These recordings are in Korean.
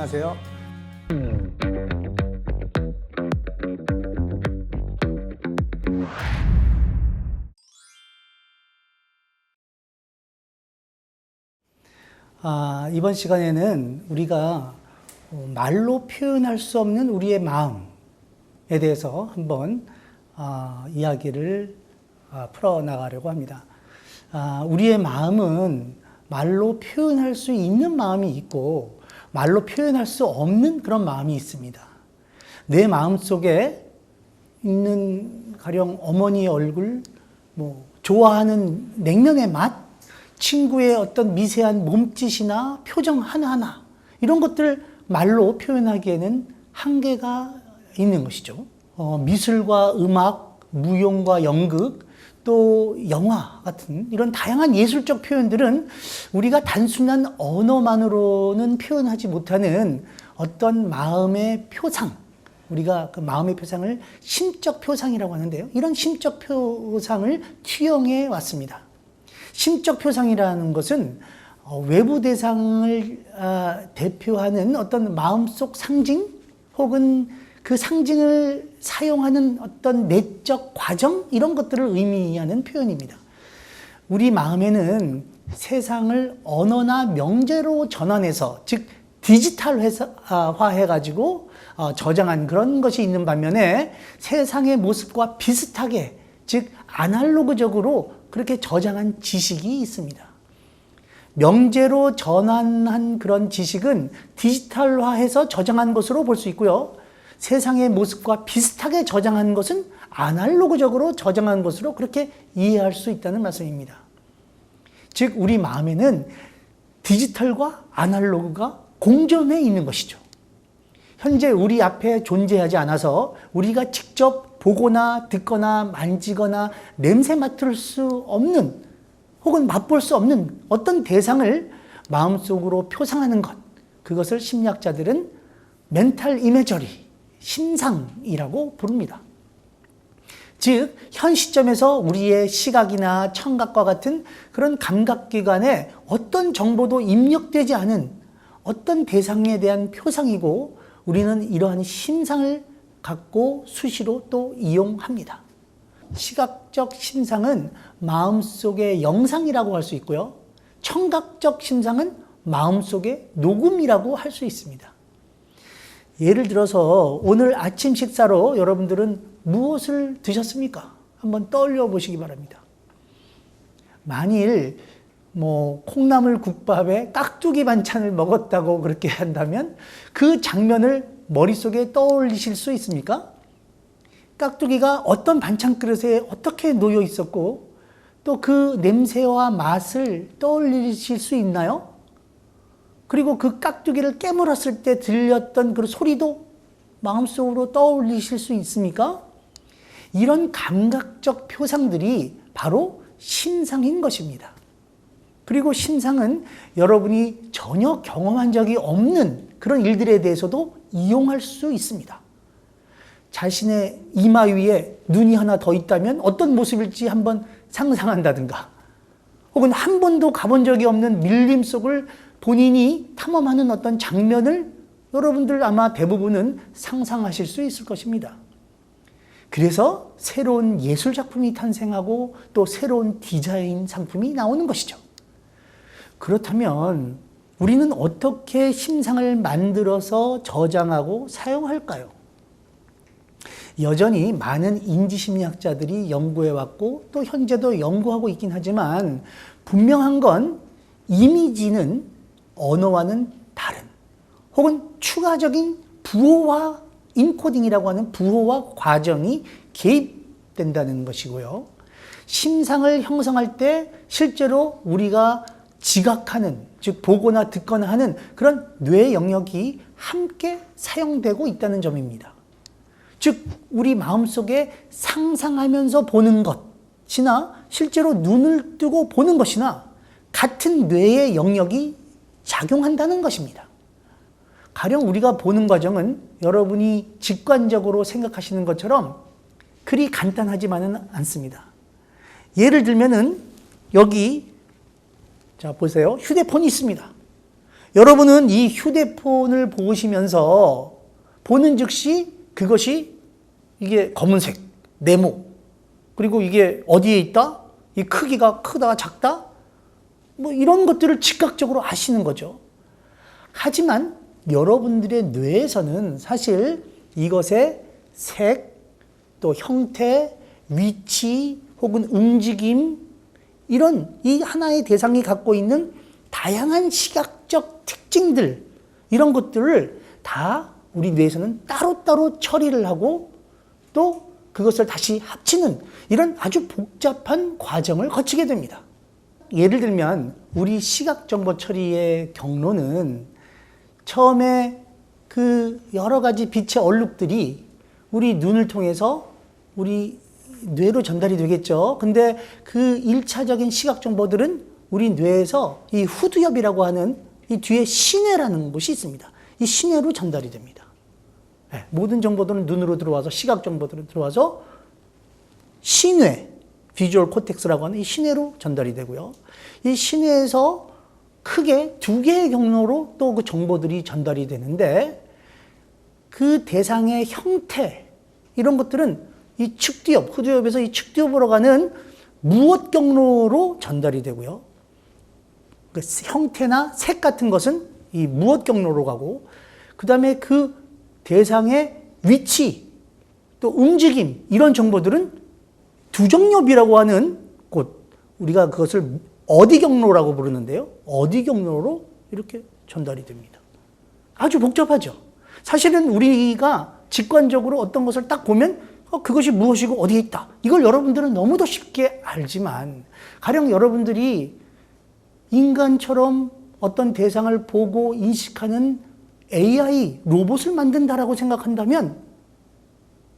안녕하세요. 이번 시간에는 우리가 말로 표현할 수 없는 우리의 마음에 대해서 한번 이야기를 풀어나가려고 합니다. 우리의 마음은 말로 표현할 수 있는 마음이 있고 말로 표현할 수 없는 그런 마음이 있습니다. 내 마음 속에 있는 가령 어머니의 얼굴, 좋아하는 냉면의 맛, 친구의 어떤 미세한 몸짓이나 표정 하나하나 이런 것들 말로 표현하기에는 한계가 있는 것이죠. 미술과 음악, 무용과 연극, 또 영화 같은 이런 다양한 예술적 표현들은 우리가 단순한 언어만으로는 표현하지 못하는 어떤 마음의 표상, 우리가 그 마음의 표상을 심적 표상이라고 하는데요. 이런 심적 표상을 투영해 왔습니다. 심적 표상이라는 것은 외부 대상을 대표하는 어떤 마음속 상징 혹은 그 상징을 사용하는 어떤 내적 과정 이런 것들을 의미하는 표현입니다. 우리 마음에는 세상을 언어나 명제로 전환해서 즉 디지털화해가지고 저장한 그런 것이 있는 반면에 세상의 모습과 비슷하게 즉 아날로그적으로 그렇게 저장한 지식이 있습니다. 명제로 전환한 그런 지식은 디지털화해서 저장한 것으로 볼 수 있고요. 세상의 모습과 비슷하게 저장한 것은 아날로그적으로 저장한 것으로 그렇게 이해할 수 있다는 말씀입니다. 즉 우리 마음에는 디지털과 아날로그가 공존해 있는 것이죠. 현재 우리 앞에 존재하지 않아서 우리가 직접 보거나 듣거나 만지거나 냄새 맡을 수 없는 혹은 맛볼 수 없는 어떤 대상을 마음속으로 표상하는 것, 그것을 심리학자들은 멘탈 이미저리, 심상이라고 부릅니다. 즉, 현 시점에서 우리의 시각이나 청각과 같은 그런 감각기관에 어떤 정보도 입력되지 않은 어떤 대상에 대한 표상이고 우리는 이러한 심상을 갖고 수시로 또 이용합니다. 시각적 심상은 마음속의 영상이라고 할 수 있고요. 청각적 심상은 마음속의 녹음이라고 할 수 있습니다. 예를 들어서 오늘 아침 식사로 여러분들은 무엇을 드셨습니까? 한번 떠올려 보시기 바랍니다. 만일 콩나물 국밥에 깍두기 반찬을 먹었다고 그렇게 한다면 그 장면을 머릿속에 떠올리실 수 있습니까? 깍두기가 어떤 반찬 그릇에 어떻게 놓여 있었고 또 그 냄새와 맛을 떠올리실 수 있나요? 그리고 그 깍두기를 깨물었을 때 들렸던 그 소리도 마음속으로 떠올리실 수 있습니까? 이런 감각적 표상들이 바로 심상인 것입니다. 그리고 심상은 여러분이 전혀 경험한 적이 없는 그런 일들에 대해서도 이용할 수 있습니다. 자신의 이마 위에 눈이 하나 더 있다면 어떤 모습일지 한번 상상한다든가 혹은 한 번도 가본 적이 없는 밀림 속을 본인이 탐험하는 어떤 장면을 여러분들 아마 대부분은 상상하실 수 있을 것입니다. 그래서 새로운 예술 작품이 탄생하고 또 새로운 디자인 상품이 나오는 것이죠. 그렇다면 우리는 어떻게 심상을 만들어서 저장하고 사용할까요? 여전히 많은 인지심리학자들이 연구해왔고 또 현재도 연구하고 있긴 하지만 분명한 건 이미지는 언어와는 다른 혹은 추가적인 부호화 인코딩이라고 하는 부호화 과정이 개입된다는 것이고요. 심상을 형성할 때 실제로 우리가 지각하는, 즉 보거나 듣거나 하는 그런 뇌 영역이 함께 사용되고 있다는 점입니다. 즉 우리 마음속에 상상하면서 보는 것이나 실제로 눈을 뜨고 보는 것이나 같은 뇌의 영역이 작용한다는 것입니다. 가령 우리가 보는 과정은 여러분이 직관적으로 생각하시는 것처럼 그리 간단하지만은 않습니다. 예를 들면은 여기 자 보세요. 휴대폰이 있습니다. 여러분은 이 휴대폰을 보시면서 보는 즉시 그것이 이게 검은색, 네모, 그리고 이게 어디에 있다? 이 크기가 크다, 작다? 뭐 이런 것들을 즉각적으로 아시는 거죠. 하지만 여러분들의 뇌에서는 사실 이것의 색, 또 형태, 위치, 혹은 움직임, 이런 이 하나의 대상이 갖고 있는 다양한 시각적 특징들, 이런 것들을 다 우리 뇌에서는 따로따로 처리를 하고 또 그것을 다시 합치는 이런 아주 복잡한 과정을 거치게 됩니다. 예를 들면 우리 시각정보 처리의 경로는 처음에 그 여러 가지 빛의 얼룩들이 우리 눈을 통해서 우리 뇌로 전달이 되겠죠. 근데 그 1차적인 시각 정보들은 우리 뇌에서 이 후두엽이라고 하는 이 뒤에 시뇌라는 곳이 있습니다. 이 시뇌로 전달이 됩니다. 네, 모든 정보들은 눈으로 들어와서 시각 정보들은 들어와서 시뇌, 비주얼 코텍스라고 하는 이 시뇌로 전달이 되고요. 이 시뇌에서 크게 두 개의 경로로 또 그 정보들이 전달이 되는데 그 대상의 형태 이런 것들은 이 측두엽, 후두엽에서 이 측두엽으로 가는 무엇 경로로 전달이 되고요. 그 형태나 색 같은 것은 이 무엇 경로로 가고 그 다음에 그 대상의 위치 또 움직임 이런 정보들은 두정엽이라고 하는 곳 우리가 그것을 어디 경로라고 부르는데요. 어디 경로로 이렇게 전달이 됩니다. 아주 복잡하죠. 사실은 우리가 직관적으로 어떤 것을 딱 보면 그것이 무엇이고 어디에 있다. 이걸 여러분들은 너무도 쉽게 알지만 가령 여러분들이 인간처럼 어떤 대상을 보고 인식하는 AI, 로봇을 만든다라고 생각한다면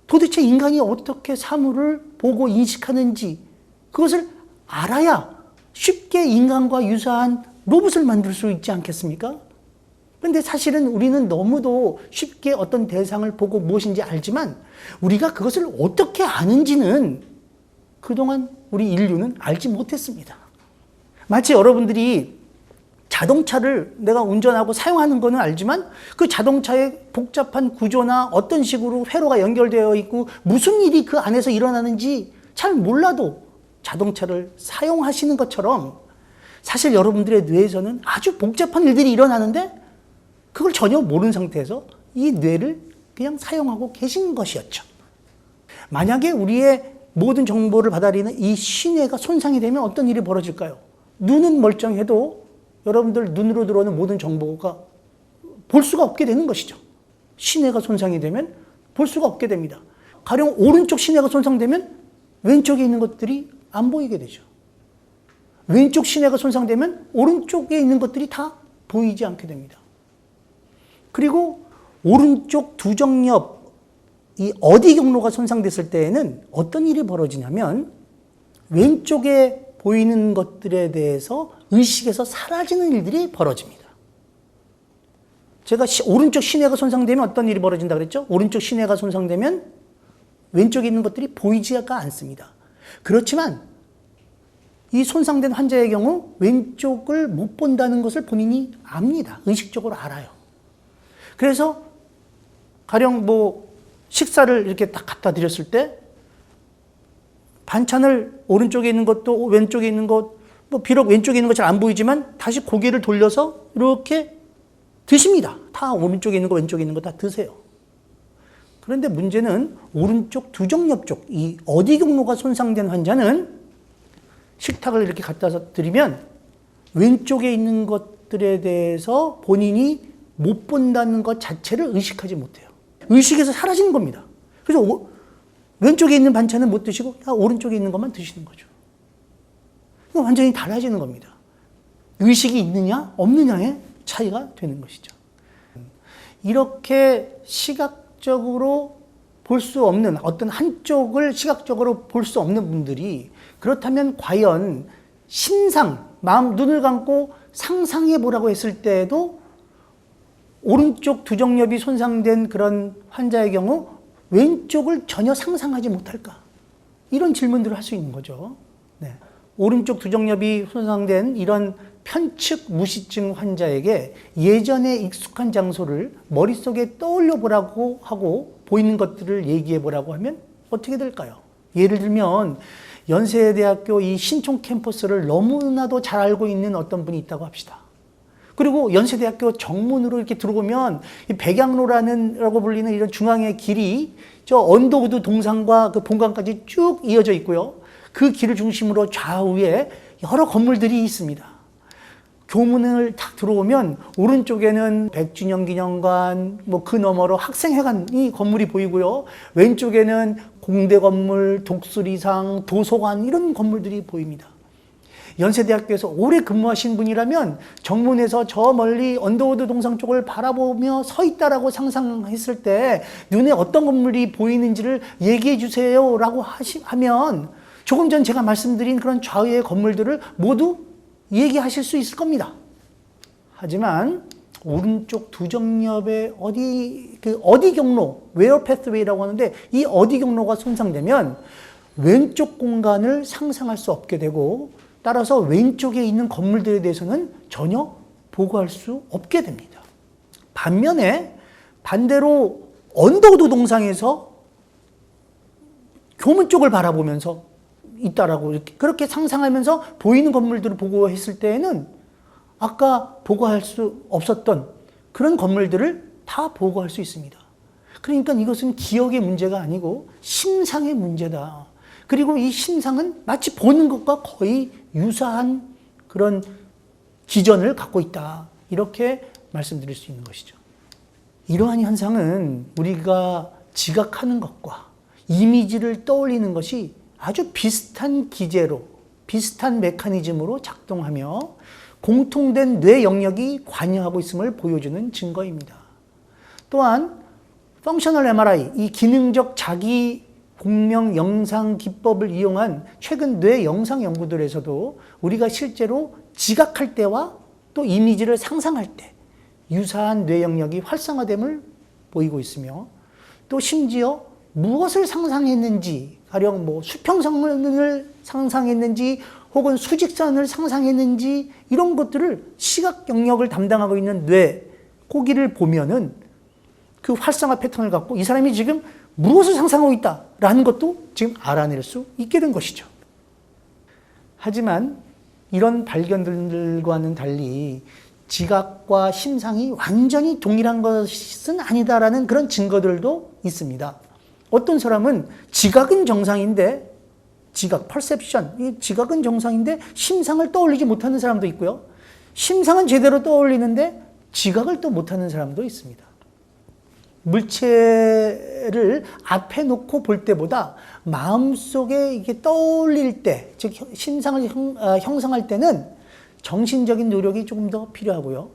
도대체 인간이 어떻게 사물을 보고 인식하는지 그것을 알아야 쉽게 인간과 유사한 로봇을 만들 수 있지 않겠습니까? 근데 사실은 우리는 너무도 쉽게 어떤 대상을 보고 무엇인지 알지만 우리가 그것을 어떻게 아는지는 그동안 우리 인류는 알지 못했습니다. 마치 여러분들이 자동차를 내가 운전하고 사용하는 거는 알지만 그 자동차의 복잡한 구조나 어떤 식으로 회로가 연결되어 있고 무슨 일이 그 안에서 일어나는지 잘 몰라도 자동차를 사용하시는 것처럼 사실 여러분들의 뇌에서는 아주 복잡한 일들이 일어나는데 그걸 전혀 모르는 상태에서 이 뇌를 그냥 사용하고 계신 것이었죠. 만약에 우리의 모든 정보를 받아들이는 이 시뇌가 손상이 되면 어떤 일이 벌어질까요? 눈은 멀쩡해도 여러분들 눈으로 들어오는 모든 정보가 볼 수가 없게 되는 것이죠. 시뇌가 손상이 되면 볼 수가 없게 됩니다. 가령 오른쪽 시뇌가 손상되면 왼쪽에 있는 것들이 안 보이게 되죠. 왼쪽 시뇌가 손상되면 오른쪽에 있는 것들이 다 보이지 않게 됩니다. 그리고 오른쪽 두정엽, 이 어디 경로가 손상됐을 때에는 어떤 일이 벌어지냐면 왼쪽에 보이는 것들에 대해서 의식에서 사라지는 일들이 벌어집니다. 제가 오른쪽 시뇌가 손상되면 어떤 일이 벌어진다 그랬죠? 오른쪽 시뇌가 손상되면 왼쪽에 있는 것들이 보이지가 않습니다. 그렇지만 이 손상된 환자의 경우 왼쪽을 못 본다는 것을 본인이 압니다. 의식적으로 알아요. 그래서 가령 식사를 이렇게 딱 갖다 드렸을 때 반찬을 오른쪽에 있는 것도 왼쪽에 있는 것, 비록 왼쪽에 있는 것 잘 안 보이지만 다시 고개를 돌려서 이렇게 드십니다. 다 오른쪽에 있는 거 왼쪽에 있는 거 다 드세요. 그런데 문제는 오른쪽 두정엽 쪽, 이 어디 경로가 손상된 환자는 식탁을 이렇게 갖다 드리면 왼쪽에 있는 것들에 대해서 본인이 못 본다는 것 자체를 의식하지 못해요. 의식에서 사라지는 겁니다. 그래서 왼쪽에 있는 반찬은 못 드시고 오른쪽에 있는 것만 드시는 거죠. 완전히 달라지는 겁니다. 의식이 있느냐 없느냐의 차이가 되는 것이죠. 이렇게 시각적으로 볼 수 없는 어떤 한쪽을 시각적으로 볼 수 없는 분들이 그렇다면 과연 눈을 감고 상상해 보라고 했을 때에도 오른쪽 두정엽이 손상된 그런 환자의 경우 왼쪽을 전혀 상상하지 못할까? 이런 질문들을 할 수 있는 거죠. 네. 오른쪽 두정엽이 손상된 이런 편측 무시증 환자에게 예전에 익숙한 장소를 머릿속에 떠올려 보라고 하고 보이는 것들을 얘기해 보라고 하면 어떻게 될까요? 예를 들면 연세대학교 이 신촌 캠퍼스를 너무나도 잘 알고 있는 어떤 분이 있다고 합시다. 그리고 연세대학교 정문으로 이렇게 들어오면 이 백양로라고 불리는 이런 중앙의 길이 저 언덕우드 동상과 그 본관까지 쭉 이어져 있고요. 그 길을 중심으로 좌우에 여러 건물들이 있습니다. 교문을 딱 들어오면 오른쪽에는 백준영 기념관, 뭐 그 너머로 학생회관이 건물이 보이고요. 왼쪽에는 공대 건물, 독수리상, 도서관 이런 건물들이 보입니다. 연세대학교에서 오래 근무하신 분이라면 정문에서 저 멀리 언더우드 동상 쪽을 바라보며 서 있다라고 상상했을 때 눈에 어떤 건물이 보이는지를 얘기해 주세요 라고 하면 조금 전 제가 말씀드린 그런 좌우의 건물들을 모두 얘기하실 수 있을 겁니다. 하지만 오른쪽 두 정옆에 어디 경로, where pathway라고 하는데 이 어디 경로가 손상되면 왼쪽 공간을 상상할 수 없게 되고 따라서 왼쪽에 있는 건물들에 대해서는 전혀 보고할 수 없게 됩니다. 반대로 언더우드 동상에서 교문 쪽을 바라보면서 있다라고 그렇게 상상하면서 보이는 건물들을 보고했을 때에는 아까 보고할 수 없었던 그런 건물들을 다 보고할 수 있습니다. 그러니까 이것은 기억의 문제가 아니고 심상의 문제다. 그리고 이 심상은 마치 보는 것과 거의 유사한 그런 기전을 갖고 있다. 이렇게 말씀드릴 수 있는 것이죠. 이러한 현상은 우리가 지각하는 것과 이미지를 떠올리는 것이 아주 비슷한 기제로, 비슷한 메커니즘으로 작동하며 공통된 뇌 영역이 관여하고 있음을 보여주는 증거입니다. 또한 펑셔널 MRI, 이 기능적 자기 공명 영상 기법을 이용한 최근 뇌 영상 연구들에서도 우리가 실제로 지각할 때와 또 이미지를 상상할 때 유사한 뇌 영역이 활성화됨을 보이고 있으며 또 심지어 무엇을 상상했는지, 가령 뭐 수평선을 상상했는지 혹은 수직선을 상상했는지 이런 것들을 시각 영역을 담당하고 있는 뇌, 고기를 보면은 그 활성화 패턴을 갖고 이 사람이 지금 무엇을 상상하고 있다라는 것도 지금 알아낼 수 있게 된 것이죠. 하지만 이런 발견들과는 달리 지각과 심상이 완전히 동일한 것은 아니다라는 그런 증거들도 있습니다. 어떤 사람은 지각은 정상인데 퍼셉션, 이 지각은 정상인데 심상을 떠올리지 못하는 사람도 있고요. 심상은 제대로 떠올리는데 지각을 또 못하는 사람도 있습니다. 물체를 앞에 놓고 볼 때보다 마음속에 이게 떠올릴 때, 즉 심상을 형성할 때는 정신적인 노력이 조금 더 필요하고요.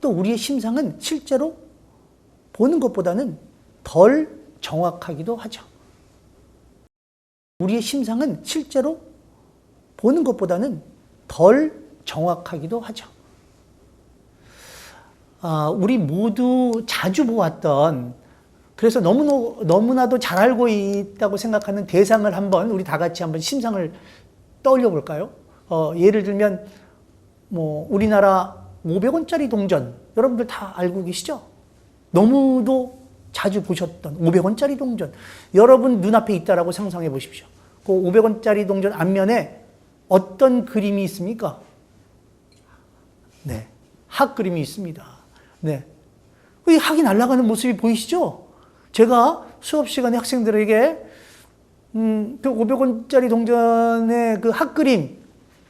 또 우리의 심상은 실제로 보는 것보다는 덜 정확하기도 하죠. 우리의 심상은 실제로 보는 것보다는 덜 정확하기도 하죠. 우리 모두 자주 보았던, 그래서 너무나도 잘 알고 있다고 생각하는 대상을 한번 우리 다 같이 한번 심상을 떠올려 볼까요? 예를 들면 뭐 우리나라 500원짜리 동전 여러분들 다 알고 계시죠? 너무도 자주 보셨던 500원짜리 동전 여러분 눈앞에 있다라고 상상해 보십시오. 그 500원짜리 동전 앞면에 어떤 그림이 있습니까? 네, 학 그림이 있습니다. 네, 이 학이 날아가는 모습이 보이시죠? 제가 수업 시간에 학생들에게 그 500원짜리 동전의 그 학 그림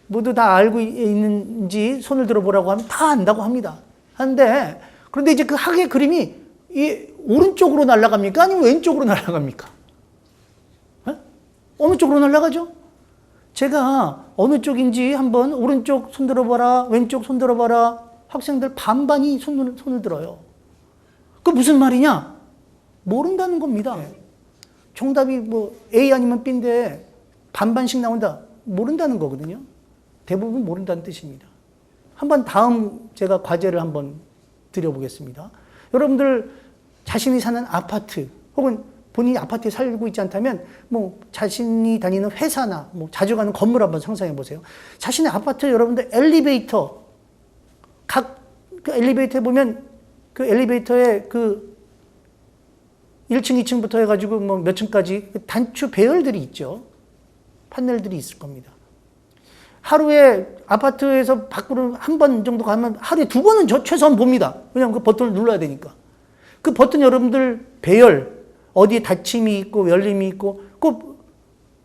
모두 다 알고 있는지 손을 들어보라고 하면 다 안다고 합니다. 그런데 이제 그 학의 그림이 이 오른쪽으로 날아갑니까? 아니면 왼쪽으로 날아갑니까? 네? 어느 쪽으로 날아가죠? 제가 어느 쪽인지 한번 오른쪽 손 들어봐라, 왼쪽 손 들어봐라. 학생들 반반이 손을 들어요. 그 무슨 말이냐? 모른다는 겁니다. 정답이 뭐 A 아니면 B인데 반반씩 나온다. 모른다는 거거든요. 대부분 모른다는 뜻입니다. 한번 다음 제가 과제를 한번 드려보겠습니다. 여러분들 자신이 사는 아파트 혹은 본인이 아파트에 살고 있지 않다면 뭐 자신이 다니는 회사나 뭐 자주 가는 건물 한번 상상해 보세요. 자신의 아파트 여러분들 엘리베이터 그 엘리베이터에 보면 그 엘리베이터에 그 1층, 2층부터 해가지고 뭐 몇 층까지 단추 배열들이 있죠. 판넬들이 있을 겁니다. 하루에 아파트에서 밖으로 한 번 정도 가면 하루에 2번은 저 최소한 봅니다. 왜냐하면 그 버튼을 눌러야 되니까. 그 버튼 여러분들 배열, 어디에 닫힘이 있고 열림이 있고, 그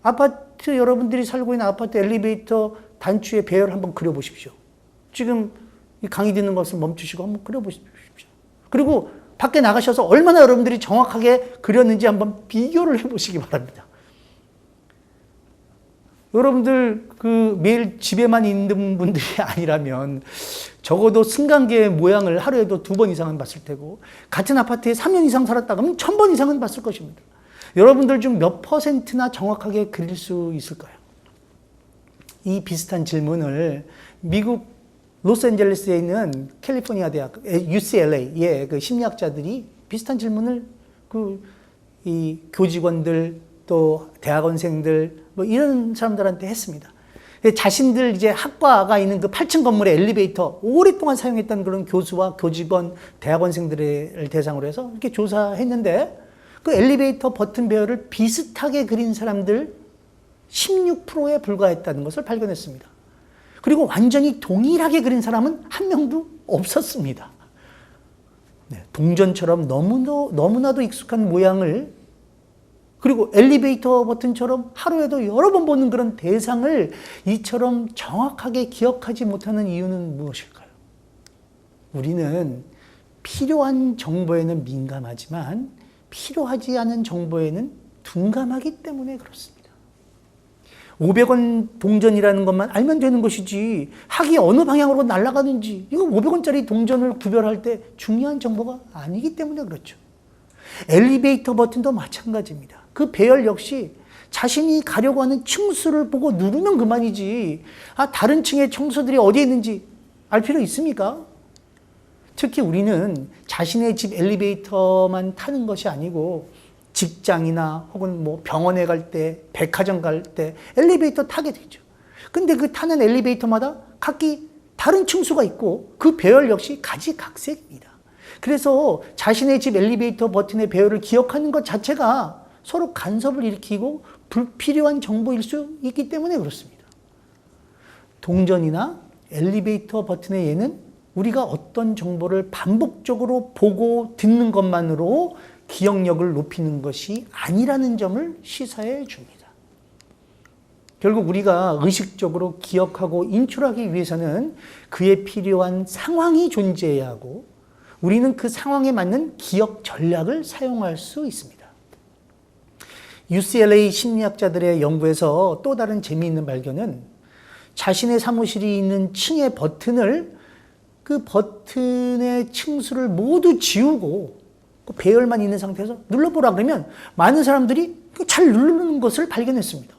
아파트 여러분들이 살고 있는 아파트 엘리베이터 단추의 배열 한번 그려보십시오. 지금 이 강의 듣는 것을 멈추시고 한번 그려보십시오. 그리고 밖에 나가셔서 얼마나 여러분들이 정확하게 그렸는지 한번 비교를 해보시기 바랍니다. 여러분들 그 매일 집에만 있는 분들이 아니라면 적어도 승강기의 모양을 하루에도 2번 이상은 봤을 테고, 같은 아파트에 3년 이상 살았다 그러면 1000번 이상은 봤을 것입니다. 여러분들 중 몇 %나 정확하게 그릴 수 있을까요? 이 비슷한 질문을 미국 로스앤젤레스에 있는 캘리포니아 대학, UCLA의 그 심리학자들이 비슷한 질문을 이 교직원들 또 대학원생들 뭐 이런 사람들한테 했습니다. 자신들 이제 학과가 있는 그 8층 건물의 엘리베이터 오랫동안 사용했던 그런 교수와 교직원, 대학원생들을 대상으로 해서 이렇게 조사했는데, 그 엘리베이터 버튼 배열을 비슷하게 그린 사람들 16%에 불과했다는 것을 발견했습니다. 그리고 완전히 동일하게 그린 사람은 한 명도 없었습니다. 네, 동전처럼 너무나도 익숙한 모양을, 그리고 엘리베이터 버튼처럼 하루에도 여러 번 보는 그런 대상을 이처럼 정확하게 기억하지 못하는 이유는 무엇일까요? 우리는 필요한 정보에는 민감하지만 필요하지 않은 정보에는 둔감하기 때문에 그렇습니다. 500원 동전이라는 것만 알면 되는 것이지 학이 어느 방향으로 날아가는지, 이거 500원짜리 동전을 구별할 때 중요한 정보가 아니기 때문에 그렇죠. 엘리베이터 버튼도 마찬가지입니다. 그 배열 역시 자신이 가려고 하는 층수를 보고 누르면 그만이지, 다른 층의 청소들이 어디에 있는지 알 필요 있습니까? 특히 우리는 자신의 집 엘리베이터만 타는 것이 아니고 직장이나 혹은 뭐 병원에 갈 때, 백화점 갈 때 엘리베이터 타게 되죠. 근데 그 타는 엘리베이터마다 각기 다른 층수가 있고 그 배열 역시 가지각색입니다. 그래서 자신의 집 엘리베이터 버튼의 배열을 기억하는 것 자체가 서로 간섭을 일으키고 불필요한 정보일 수 있기 때문에 그렇습니다. 동전이나 엘리베이터 버튼의 예는 우리가 어떤 정보를 반복적으로 보고 듣는 것만으로 기억력을 높이는 것이 아니라는 점을 시사해 줍니다. 결국 우리가 의식적으로 기억하고 인출하기 위해서는 그에 필요한 상황이 존재해야 하고, 우리는 그 상황에 맞는 기억 전략을 사용할 수 있습니다. UCLA 심리학자들의 연구에서 또 다른 재미있는 발견은 자신의 사무실이 있는 층의 버튼을, 그 버튼의 층수를 모두 지우고 그 배열만 있는 상태에서 눌러보라 그러면 많은 사람들이 잘 누르는 것을 발견했습니다.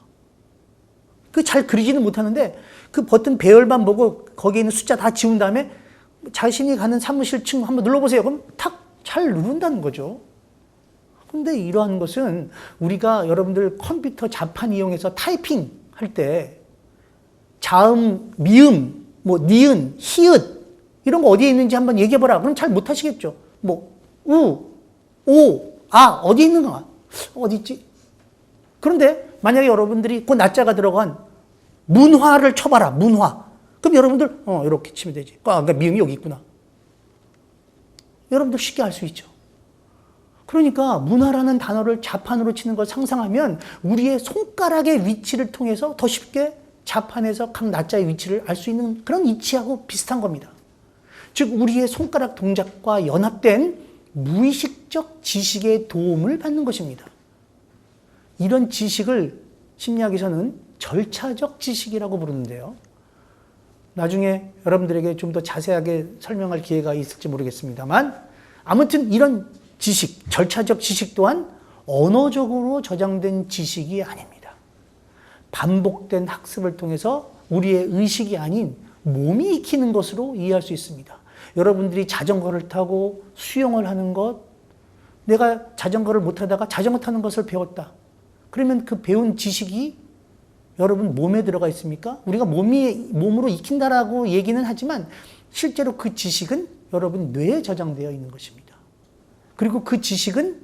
그 잘 그리지는 못하는데 그 버튼 배열만 보고 거기에 있는 숫자 다 지운 다음에 자신이 가는 사무실 층 한번 눌러보세요. 그럼 탁 잘 누른다는 거죠. 근데 이러한 것은 우리가 여러분들 컴퓨터 자판 이용해서 타이핑 할 때 자음, 미음, 뭐 니은, 히읗 이런 거 어디에 있는지 한번 얘기해보라. 그럼 잘 못하시겠죠. 뭐 우, 오, 아 어디 있는가? 어디 있지? 그런데 만약에 여러분들이 그 낮자가 들어간 문화를 쳐봐라. 문화. 그럼 여러분들 이렇게 치면 되지. 그러니까 미음이 여기 있구나. 여러분들 쉽게 알 수 있죠. 그러니까 문화라는 단어를 자판으로 치는 걸 상상하면 우리의 손가락의 위치를 통해서 더 쉽게 자판에서 각 낮자의 위치를 알 수 있는 그런 이치하고 비슷한 겁니다. 즉 우리의 손가락 동작과 연합된 무의식적 지식의 도움을 받는 것입니다. 이런 지식을 심리학에서는 절차적 지식이라고 부르는데요. 나중에 여러분들에게 좀 더 자세하게 설명할 기회가 있을지 모르겠습니다만, 아무튼 이런 지식, 절차적 지식 또한 언어적으로 저장된 지식이 아닙니다. 반복된 학습을 통해서 우리의 의식이 아닌 몸이 익히는 것으로 이해할 수 있습니다. 여러분들이 자전거를 타고 수영을 하는 것, 내가 자전거를 못 타다가 자전거 타는 것을 배웠다. 그러면 그 배운 지식이 여러분 몸에 들어가 있습니까? 우리가 몸으로 익힌다라고 얘기는 하지만 실제로 그 지식은 여러분 뇌에 저장되어 있는 것입니다. 그리고 그 지식은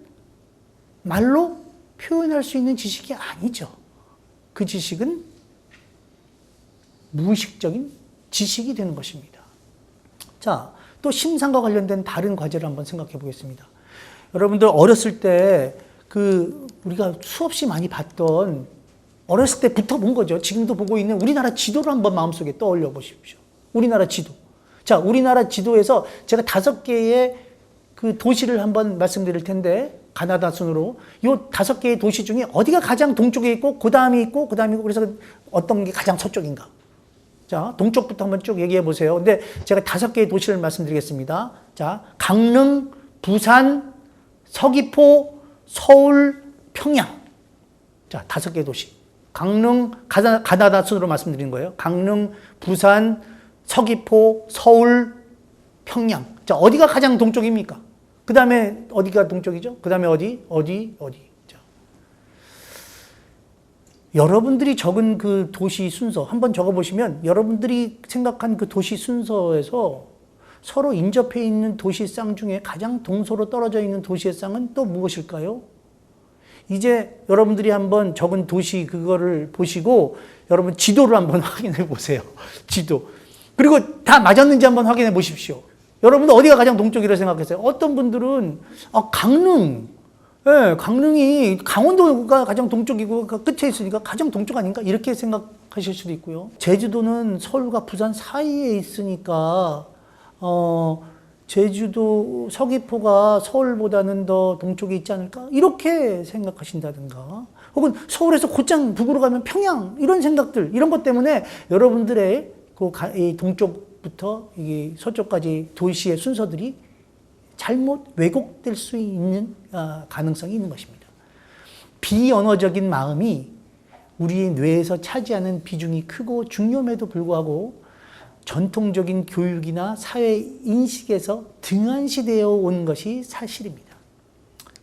말로 표현할 수 있는 지식이 아니죠. 그 지식은 무의식적인 지식이 되는 것입니다. 자, 또 심상과 관련된 다른 과제를 한번 생각해 보겠습니다. 여러분들 어렸을 때 우리가 수없이 많이 봤던, 어렸을 때부터 본 거죠. 지금도 보고 있는 우리나라 지도를 한번 마음속에 떠올려 보십시오. 우리나라 지도. 자, 우리나라 지도에서 제가 5개의 그 도시를 한번 말씀드릴 텐데, 가나다 순으로 이 5개의 도시 중에 어디가 가장 동쪽에 있고, 그 다음이 있고, 그 다음이 있고, 그래서 어떤 게 가장 서쪽인가? 자, 동쪽부터 한번 쭉 얘기해 보세요. 근데 제가 5개의 도시를 말씀드리겠습니다. 자, 강릉, 부산, 서귀포, 서울, 평양. 자, 5개의 도시. 강릉, 가나다 순으로 말씀드린 거예요. 강릉, 부산, 서귀포, 서울, 평양. 자, 어디가 가장 동쪽입니까? 그 다음에 어디가 동쪽이죠? 그 다음에 어디? 자. 여러분들이 적은 그 도시 순서 한번 적어보시면 여러분들이 생각한 그 도시 순서에서 서로 인접해 있는 도시 쌍 중에 가장 동서로 떨어져 있는 도시의 쌍은 또 무엇일까요? 이제 여러분들이 한번 적은 도시 그거를 보시고 여러분 지도를 한번 확인해 보세요. 지도. 그리고 다 맞았는지 한번 확인해 보십시오. 여러분들 어디가 가장 동쪽이라고 생각했어요? 어떤 분들은 강릉. 네, 강릉이 강원도가 가장 동쪽이고 그 끝에 있으니까 가장 동쪽 아닌가? 이렇게 생각하실 수도 있고요. 제주도는 서울과 부산 사이에 있으니까 제주도 서귀포가 서울보다는 더 동쪽에 있지 않을까? 이렇게 생각하신다든가, 혹은 서울에서 곧장 북으로 가면 평양, 이런 생각들, 이런 것 때문에 여러분들의 이 동쪽부터 이 서쪽까지 도시의 순서들이 잘못 왜곡될 수 있는 가능성이 있는 것입니다. 비언어적인 마음이 우리의 뇌에서 차지하는 비중이 크고 중요함에도 불구하고 전통적인 교육이나 사회 인식에서 등한시되어 온 것이 사실입니다.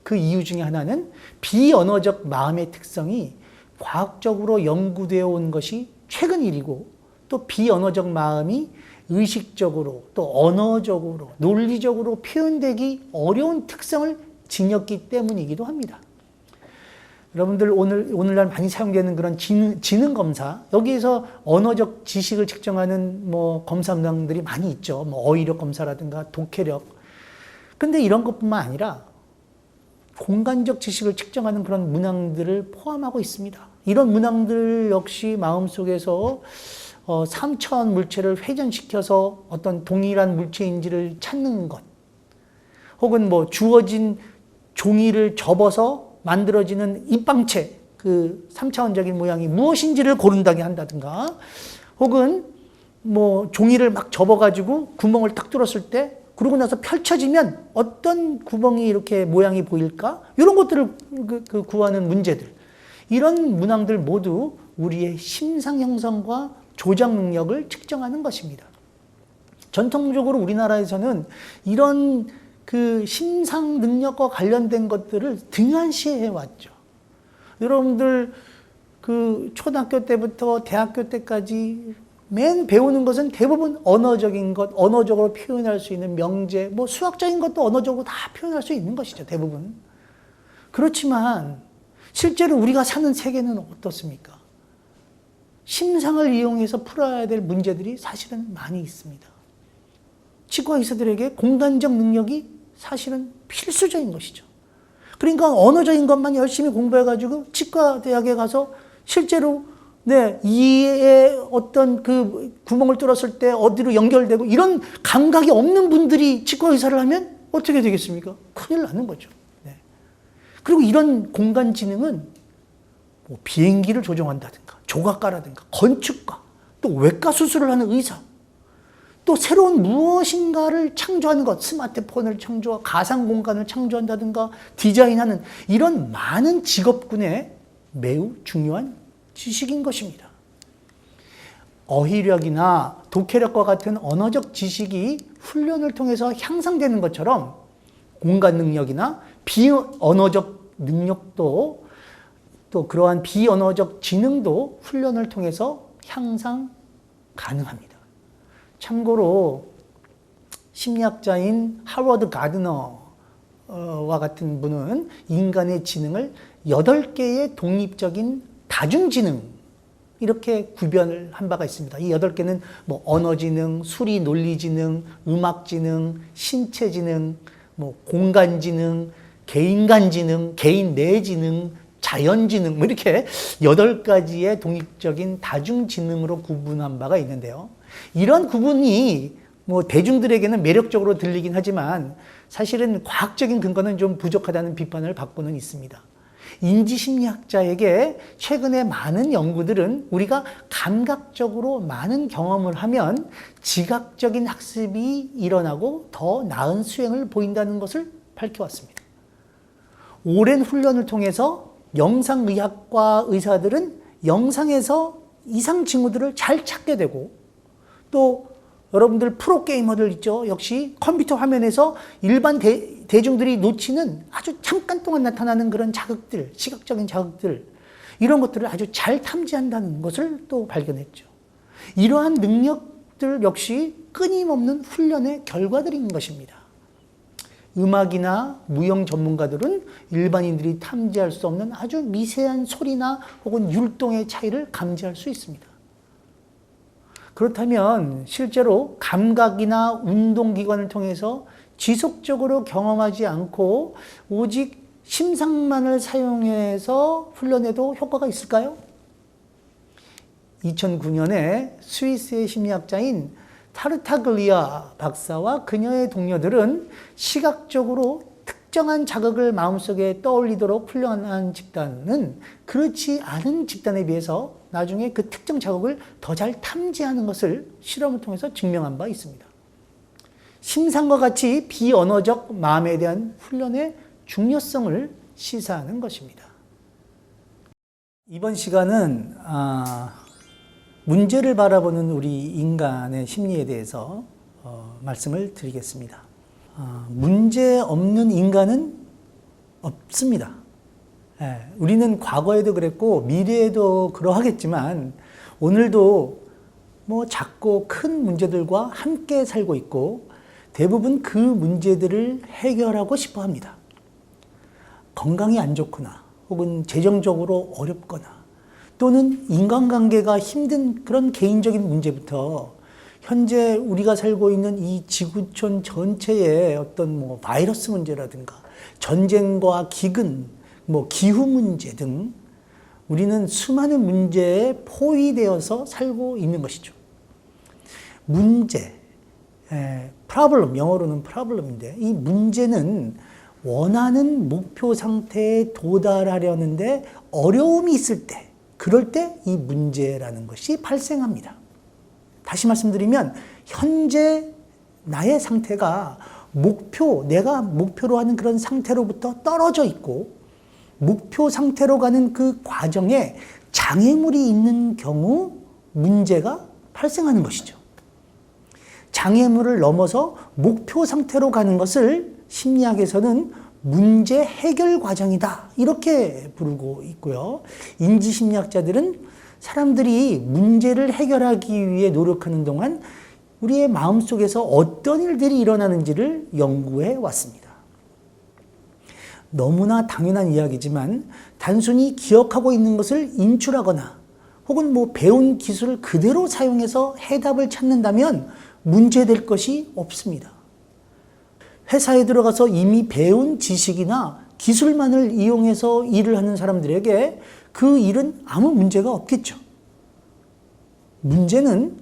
그 이유 중에 하나는 비언어적 마음의 특성이 과학적으로 연구되어 온 것이 최근 일이고, 또 비언어적 마음이 의식적으로 또 언어적으로 논리적으로 표현되기 어려운 특성을 지녔기 때문이기도 합니다. 여러분들 오늘날 많이 사용되는 그런 지능 검사, 여기에서 언어적 지식을 측정하는 검사 문항들이 많이 있죠. 어휘력 검사라든가 독해력. 근데 이런 것뿐만 아니라 공간적 지식을 측정하는 그런 문항들을 포함하고 있습니다. 이런 문항들 역시 마음속에서 3차원 물체를 회전시켜서 어떤 동일한 물체인지를 찾는 것, 혹은 주어진 종이를 접어서 만들어지는 입방체, 그 3차원적인 모양이 무엇인지를 고른다게 한다든가, 혹은 종이를 막 접어가지고 구멍을 딱 뚫었을 때, 그러고 나서 펼쳐지면 어떤 구멍이 이렇게 모양이 보일까? 이런 것들을 구하는 문제들. 이런 문항들 모두 우리의 심상 형성과 조작 능력을 측정하는 것입니다. 전통적으로 우리나라에서는 이런 그 심상 능력과 관련된 것들을 등한시해 왔죠. 여러분들 그 초등학교 때부터 대학교 때까지 맨 배우는 것은 대부분 언어적인 것, 언어적으로 표현할 수 있는 명제, 수학적인 것도 언어적으로 다 표현할 수 있는 것이죠, 대부분. 그렇지만 실제로 우리가 사는 세계는 어떻습니까? 심상을 이용해서 풀어야 될 문제들이 사실은 많이 있습니다. 치과 의사들에게 공간적 능력이 사실은 필수적인 것이죠. 그러니까 언어적인 것만 열심히 공부해가지고 치과 대학에 가서 실제로 이에 어떤 그 구멍을 뚫었을 때 어디로 연결되고 이런 감각이 없는 분들이 치과 의사를 하면 어떻게 되겠습니까? 큰일 나는 거죠. 그리고 이런 공간 지능은 비행기를 조종한다든가, 조각가라든가, 건축가, 또 외과 수술을 하는 의사, 또 새로운 무엇인가를 창조하는 것, 스마트폰을 창조하고 가상 공간을 창조한다든가 디자인하는 이런 많은 직업군에 매우 중요한 지식인 것입니다. 어휘력이나 독해력과 같은 언어적 지식이 훈련을 통해서 향상되는 것처럼 공간 능력이나 비언어적 능력도, 또 그러한 비언어적 지능도 훈련을 통해서 향상 가능합니다. 참고로 심리학자인 하워드 가드너와 같은 분은 인간의 지능을 8개의 독립적인 다중지능 이렇게 구별을 한 바가 있습니다. 이 8개는 뭐 언어지능, 수리 논리지능, 음악지능, 신체지능, 뭐 공간지능, 개인간지능, 개인 내지능, 자연지능 뭐 이렇게 8가지의 독립적인 다중지능으로 구분한 바가 있는데요. 이런 구분이 뭐 대중들에게는 매력적으로 들리긴 하지만 사실은 과학적인 근거는 좀 부족하다는 비판을 받고는 있습니다. 인지심리학자에게 최근에 많은 연구들은 우리가 감각적으로 많은 경험을 하면 지각적인 학습이 일어나고 더 나은 수행을 보인다는 것을 밝혀왔습니다. 오랜 훈련을 통해서 영상의학과 의사들은 영상에서 이상 징후들을 잘 찾게 되고 또 여러분들 프로게이머들 있죠. 역시 컴퓨터 화면에서 일반 대중들이 놓치는 아주 잠깐 동안 나타나는 그런 자극들, 시각적인 자극들 이런 것들을 아주 잘 탐지한다는 것을 또 발견했죠. 이러한 능력들 역시 끊임없는 훈련의 결과들인 것입니다. 음악이나 무용 전문가들은 일반인들이 탐지할 수 없는 아주 미세한 소리나 혹은 율동의 차이를 감지할 수 있습니다. 그렇다면 실제로 감각이나 운동기관을 통해서 지속적으로 경험하지 않고 오직 심상만을 사용해서 훈련해도 효과가 있을까요? 2009년에 스위스의 심리학자인 타르타글리아 박사와 그녀의 동료들은 시각적으로 특정한 자극을 마음속에 떠올리도록 훈련한 집단은 그렇지 않은 집단에 비해서 나중에 그 특정 자극을 더 잘 탐지하는 것을 실험을 통해서 증명한 바 있습니다. 심상과 같이 비언어적 마음에 대한 훈련의 중요성을 시사하는 것입니다. 이번 시간은 문제를 바라보는 우리 인간의 심리에 대해서 말씀을 드리겠습니다. 문제 없는 인간은 없습니다. 우리는 과거에도 그랬고 미래에도 그러하겠지만 오늘도 뭐 작고 큰 문제들과 함께 살고 있고 대부분 그 문제들을 해결하고 싶어 합니다. 건강이 안 좋거나 혹은 재정적으로 어렵거나 또는 인간관계가 힘든 그런 개인적인 문제부터 현재 우리가 살고 있는 이 지구촌 전체의 어떤 뭐 바이러스 문제라든가 전쟁과 기근, 뭐 기후 문제 등 우리는 수많은 문제에 포위되어서 살고 있는 것이죠. 문제, problem, 영어로는 problem인데 이 문제는 원하는 목표 상태에 도달하려는데 어려움이 있을 때, 그럴 때 이 문제라는 것이 발생합니다. 다시 말씀드리면 현재 나의 상태가 내가 목표로 하는 그런 상태로부터 떨어져 있고 목표 상태로 가는 그 과정에 장애물이 있는 경우 문제가 발생하는 것이죠. 장애물을 넘어서 목표 상태로 가는 것을 심리학에서는 문제 해결 과정이다 이렇게 부르고 있고요. 인지심리학자들은 사람들이 문제를 해결하기 위해 노력하는 동안 우리의 마음속에서 어떤 일들이 일어나는지를 연구해 왔습니다. 너무나 당연한 이야기지만 단순히 기억하고 있는 것을 인출하거나 혹은 뭐 배운 기술을 그대로 사용해서 해답을 찾는다면 문제될 것이 없습니다. 회사에 들어가서 이미 배운 지식이나 기술만을 이용해서 일을 하는 사람들에게 그 일은 아무 문제가 없겠죠. 문제는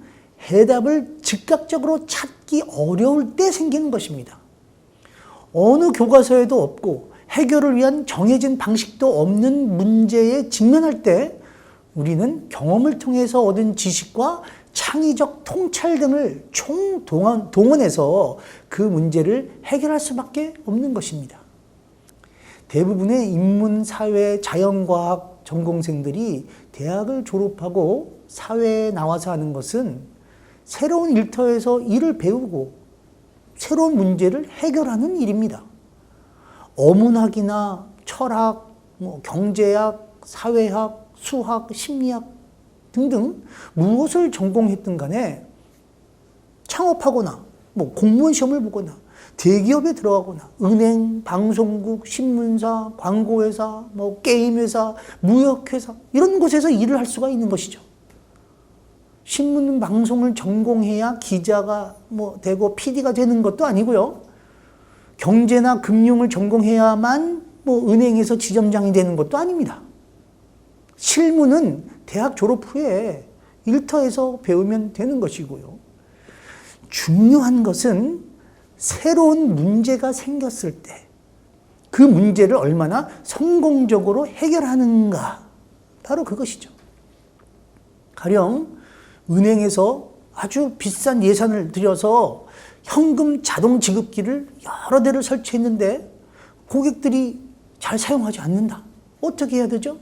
해답을 즉각적으로 찾기 어려울 때 생기는 것입니다. 어느 교과서에도 없고 해결을 위한 정해진 방식도 없는 문제에 직면할 때 우리는 경험을 통해서 얻은 지식과 창의적 통찰 등을 총동원해서 그 문제를 해결할 수밖에 없는 것입니다. 대부분의 인문, 사회, 자연과학 전공생들이 대학을 졸업하고 사회에 나와서 하는 것은 새로운 일터에서 일을 배우고 새로운 문제를 해결하는 일입니다. 어문학이나 철학, 경제학, 사회학, 수학, 심리학 등등 무엇을 전공했든 간에 창업하거나 뭐 공무원 시험을 보거나 대기업에 들어가거나 은행, 방송국, 신문사, 광고회사, 뭐 게임회사, 무역회사 이런 곳에서 일을 할 수가 있는 것이죠. 신문, 방송을 전공해야 기자가 뭐 되고 PD가 되는 것도 아니고요. 경제나 금융을 전공해야만 뭐 은행에서 지점장이 되는 것도 아닙니다. 실무는 대학 졸업 후에 일터에서 배우면 되는 것이고요. 중요한 것은 새로운 문제가 생겼을 때 그 문제를 얼마나 성공적으로 해결하는가, 바로 그것이죠. 가령 은행에서 아주 비싼 예산을 들여서 현금 자동 지급기를 여러 대를 설치했는데 고객들이 잘 사용하지 않는다. 어떻게 해야 되죠?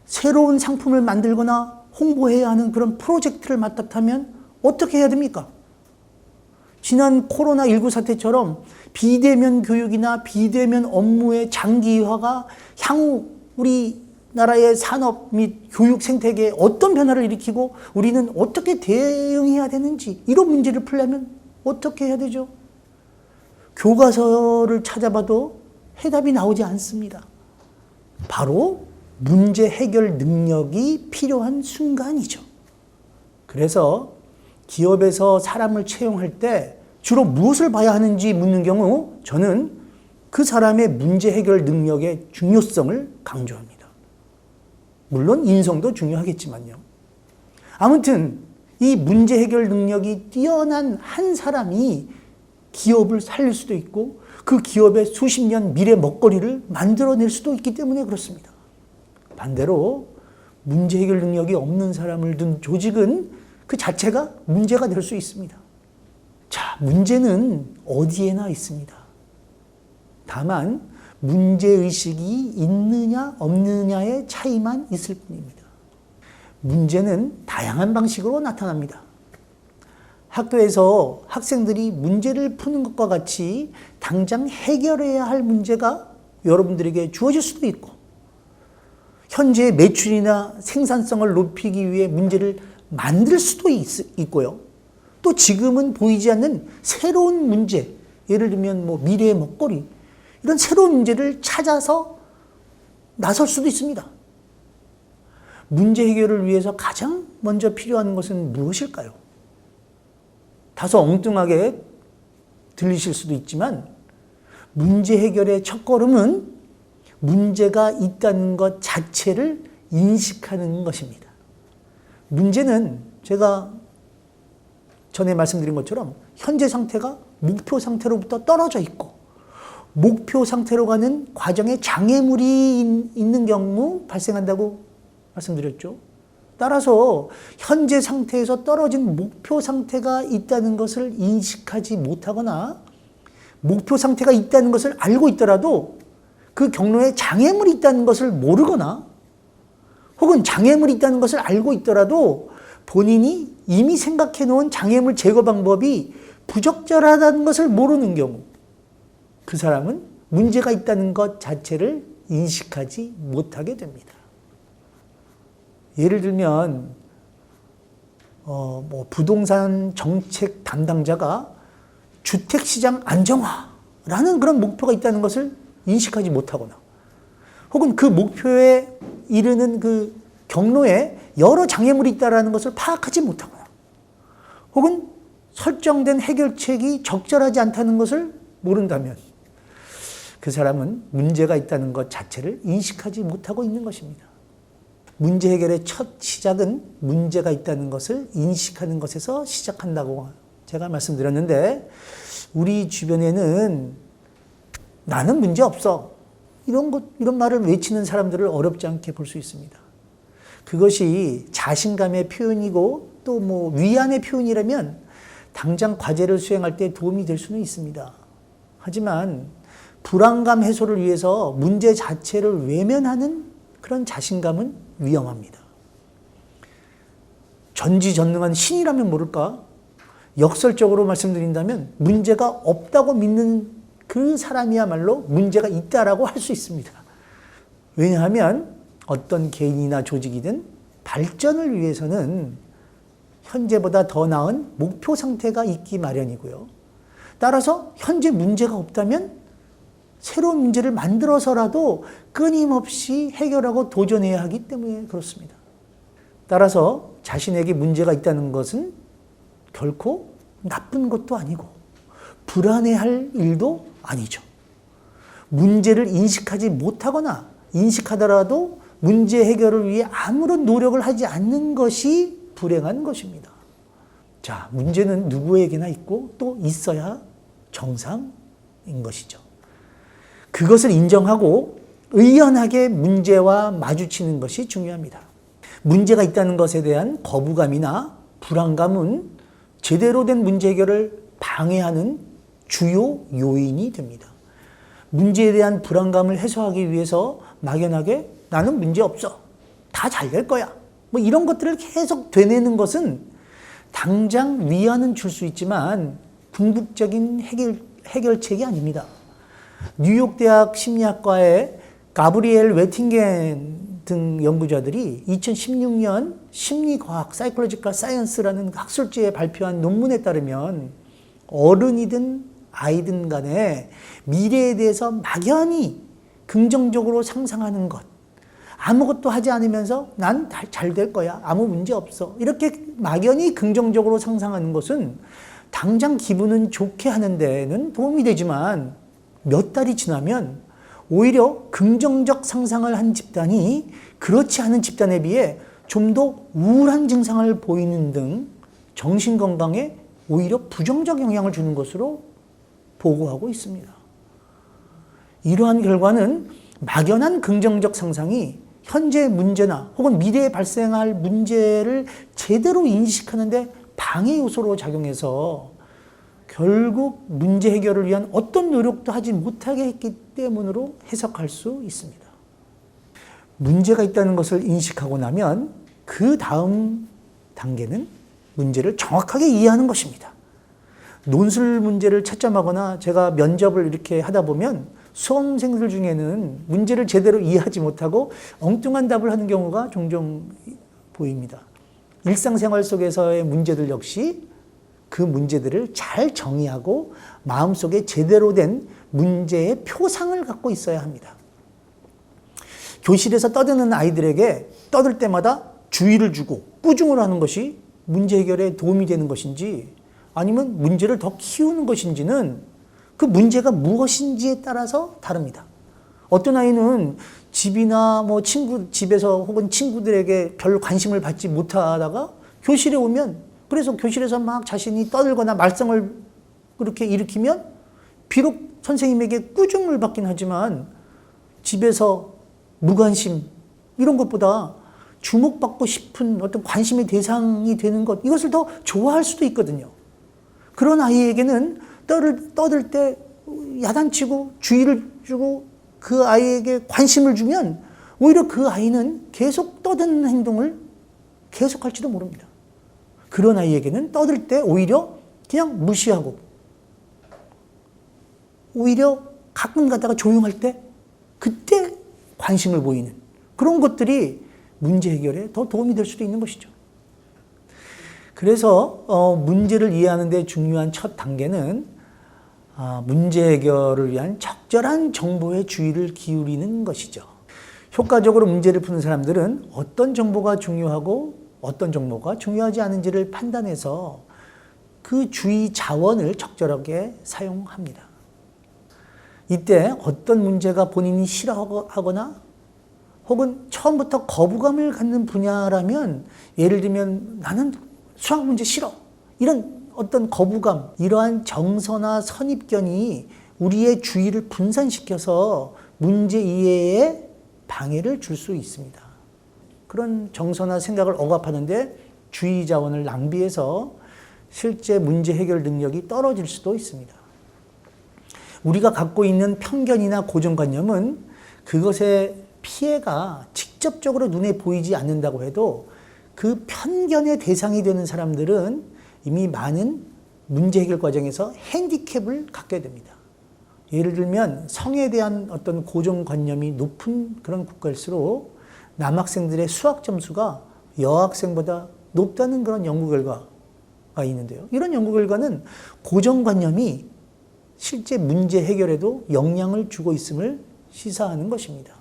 새로운 상품을 만들거나 홍보해야 하는 그런 프로젝트를 맡았다면 어떻게 해야 됩니까? 지난 코로나19 사태처럼 비대면 교육이나 비대면 업무의 장기화가 향후 우리나라의 산업 및 교육 생태계에 어떤 변화를 일으키고 우리는 어떻게 대응해야 되는지, 이런 문제를 풀려면 어떻게 해야 되죠? 교과서를 찾아봐도 해답이 나오지 않습니다. 바로 문제 해결 능력이 필요한 순간이죠. 그래서 기업에서 사람을 채용할 때 주로 무엇을 봐야 하는지 묻는 경우 저는 그 사람의 문제 해결 능력의 중요성을 강조합니다. 물론 인성도 중요하겠지만요. 아무튼 이 문제 해결 능력이 뛰어난 한 사람이 기업을 살릴 수도 있고 그 기업의 수십 년 미래 먹거리를 만들어낼 수도 있기 때문에 그렇습니다. 반대로 문제 해결 능력이 없는 사람을 둔 조직은 그 자체가 문제가 될 수 있습니다. 자, 문제는 어디에나 있습니다. 다만 문제의식이 있느냐 없느냐의 차이만 있을 뿐입니다. 문제는 다양한 방식으로 나타납니다. 학교에서 학생들이 문제를 푸는 것과 같이 당장 해결해야 할 문제가 여러분들에게 주어질 수도 있고, 현재의 매출이나 생산성을 높이기 위해 문제를 만들 수도 있고요. 또 지금은 보이지 않는 새로운 문제, 예를 들면 뭐 미래의 먹거리, 이런 새로운 문제를 찾아서 나설 수도 있습니다. 문제 해결을 위해서 가장 먼저 필요한 것은 무엇일까요? 다소 엉뚱하게 들리실 수도 있지만 문제 해결의 첫걸음은 문제가 있다는 것 자체를 인식하는 것입니다. 문제는 제가 전에 말씀드린 것처럼 현재 상태가 목표 상태로부터 떨어져 있고 목표 상태로 가는 과정에 장애물이 있는 경우 발생한다고 말씀드렸죠. 따라서 현재 상태에서 떨어진 목표 상태가 있다는 것을 인식하지 못하거나 목표 상태가 있다는 것을 알고 있더라도 그 경로에 장애물이 있다는 것을 모르거나 혹은 장애물이 있다는 것을 알고 있더라도 본인이 이미 생각해 놓은 장애물 제거 방법이 부적절하다는 것을 모르는 경우 그 사람은 문제가 있다는 것 자체를 인식하지 못하게 됩니다. 예를 들면 부동산 정책 담당자가 주택시장 안정화라는 그런 목표가 있다는 것을 인식하지 못하거나 혹은 그 목표에 이르는 그 경로에 여러 장애물이 있다는 것을 파악하지 못하거나 혹은 설정된 해결책이 적절하지 않다는 것을 모른다면 그 사람은 문제가 있다는 것 자체를 인식하지 못하고 있는 것입니다. 문제 해결의 첫 시작은 문제가 있다는 것을 인식하는 것에서 시작한다고 제가 말씀드렸는데 우리 주변에는 나는 문제 없어 이런 말을 외치는 사람들을 어렵지 않게 볼 수 있습니다. 그것이 자신감의 표현이고 또 뭐 위안의 표현이라면 당장 과제를 수행할 때 도움이 될 수는 있습니다. 하지만 불안감 해소를 위해서 문제 자체를 외면하는 그런 자신감은 위험합니다. 전지전능한 신이라면 모를까? 역설적으로 말씀드린다면 문제가 없다고 믿는 그 사람이야말로 문제가 있다라고 할 수 있습니다. 왜냐하면 어떤 개인이나 조직이든 발전을 위해서는 현재보다 더 나은 목표 상태가 있기 마련이고요. 따라서 현재 문제가 없다면 새로운 문제를 만들어서라도 끊임없이 해결하고 도전해야 하기 때문에 그렇습니다. 따라서 자신에게 문제가 있다는 것은 결코 나쁜 것도 아니고 불안해할 일도 아니죠. 문제를 인식하지 못하거나 인식하더라도 문제 해결을 위해 아무런 노력을 하지 않는 것이 불행한 것입니다. 자, 문제는 누구에게나 있고 또 있어야 정상인 것이죠. 그것을 인정하고 의연하게 문제와 마주치는 것이 중요합니다. 문제가 있다는 것에 대한 거부감이나 불안감은 제대로 된 문제 해결을 방해하는 주요 요인이 됩니다. 문제에 대한 불안감을 해소하기 위해서 막연하게 나는 문제 없어. 다 잘 될 거야. 뭐 이런 것들을 계속 되뇌는 것은 당장 위안은 줄 수 있지만 궁극적인 해결책이 아닙니다. 뉴욕 대학 심리학과의 가브리엘 웨팅겐 등 연구자들이 2016년 심리과학 Psychological Science라는 학술지에 발표한 논문에 따르면 어른이든 아이든 간에 미래에 대해서 막연히 긍정적으로 상상하는 것, 아무것도 하지 않으면서 난 잘 될 거야, 아무 문제 없어, 이렇게 막연히 긍정적으로 상상하는 것은 당장 기분은 좋게 하는 데는 도움이 되지만 몇 달이 지나면 오히려 긍정적 상상을 한 집단이 그렇지 않은 집단에 비해 좀 더 우울한 증상을 보이는 등 정신건강에 오히려 부정적 영향을 주는 것으로 보고하고 있습니다. 이러한 결과는 막연한 긍정적 상상이 현재 문제나 혹은 미래에 발생할 문제를 제대로 인식하는 데 방해 요소로 작용해서 결국 문제 해결을 위한 어떤 노력도 하지 못하게 했기 때문으로 해석할 수 있습니다. 문제가 있다는 것을 인식하고 나면 그 다음 단계는 문제를 정확하게 이해하는 것입니다. 논술 문제를 채점하거나 제가 면접을 이렇게 하다 보면 수험생들 중에는 문제를 제대로 이해하지 못하고 엉뚱한 답을 하는 경우가 종종 보입니다. 일상생활 속에서의 문제들 역시 그 문제들을 잘 정의하고 마음속에 제대로 된 문제의 표상을 갖고 있어야 합니다. 교실에서 떠드는 아이들에게 떠들 때마다 주의를 주고 꾸중을 하는 것이 문제 해결에 도움이 되는 것인지 아니면 문제를 더 키우는 것인지는 그 문제가 무엇인지에 따라서 다릅니다. 어떤 아이는 집이나 뭐 집에서 혹은 친구들에게 별 관심을 받지 못하다가 교실에 오면 그래서 교실에서 막 자신이 떠들거나 말썽을 그렇게 일으키면 비록 선생님에게 꾸중을 받긴 하지만 집에서 무관심 이런 것보다 주목받고 싶은 어떤 관심의 대상이 되는 것 이것을 더 좋아할 수도 있거든요. 그런 아이에게는 떠들 때 야단치고 주의를 주고 그 아이에게 관심을 주면 오히려 그 아이는 계속 떠드는 행동을 계속할지도 모릅니다. 그런 아이에게는 떠들 때 오히려 그냥 무시하고 오히려 가끔 가다가 조용할 때 그때 관심을 보이는 그런 것들이 문제 해결에 더 도움이 될 수도 있는 것이죠. 그래서 문제를 이해하는 데 중요한 첫 단계는 문제 해결을 위한 적절한 정보에 주의를 기울이는 것이죠. 효과적으로 문제를 푸는 사람들은 어떤 정보가 중요하고 어떤 정보가 중요하지 않은지를 판단해서 그 주의 자원을 적절하게 사용합니다. 이때 어떤 문제가 본인이 싫어하거나 혹은 처음부터 거부감을 갖는 분야라면 예를 들면 나는 수학 문제 싫어 이런 어떤 거부감 이러한 정서나 선입견이 우리의 주의를 분산시켜서 문제 이해에 방해를 줄 수 있습니다. 그런 정서나 생각을 억압하는데 주의 자원을 낭비해서 실제 문제 해결 능력이 떨어질 수도 있습니다. 우리가 갖고 있는 편견이나 고정관념은 그것의 피해가 직접적으로 눈에 보이지 않는다고 해도 그 편견의 대상이 되는 사람들은 이미 많은 문제 해결 과정에서 핸디캡을 갖게 됩니다. 예를 들면 성에 대한 어떤 고정관념이 높은 그런 국가일수록 남학생들의 수학 점수가 여학생보다 높다는 그런 연구 결과가 있는데요. 이런 연구 결과는 고정관념이 실제 문제 해결에도 영향을 주고 있음을 시사하는 것입니다.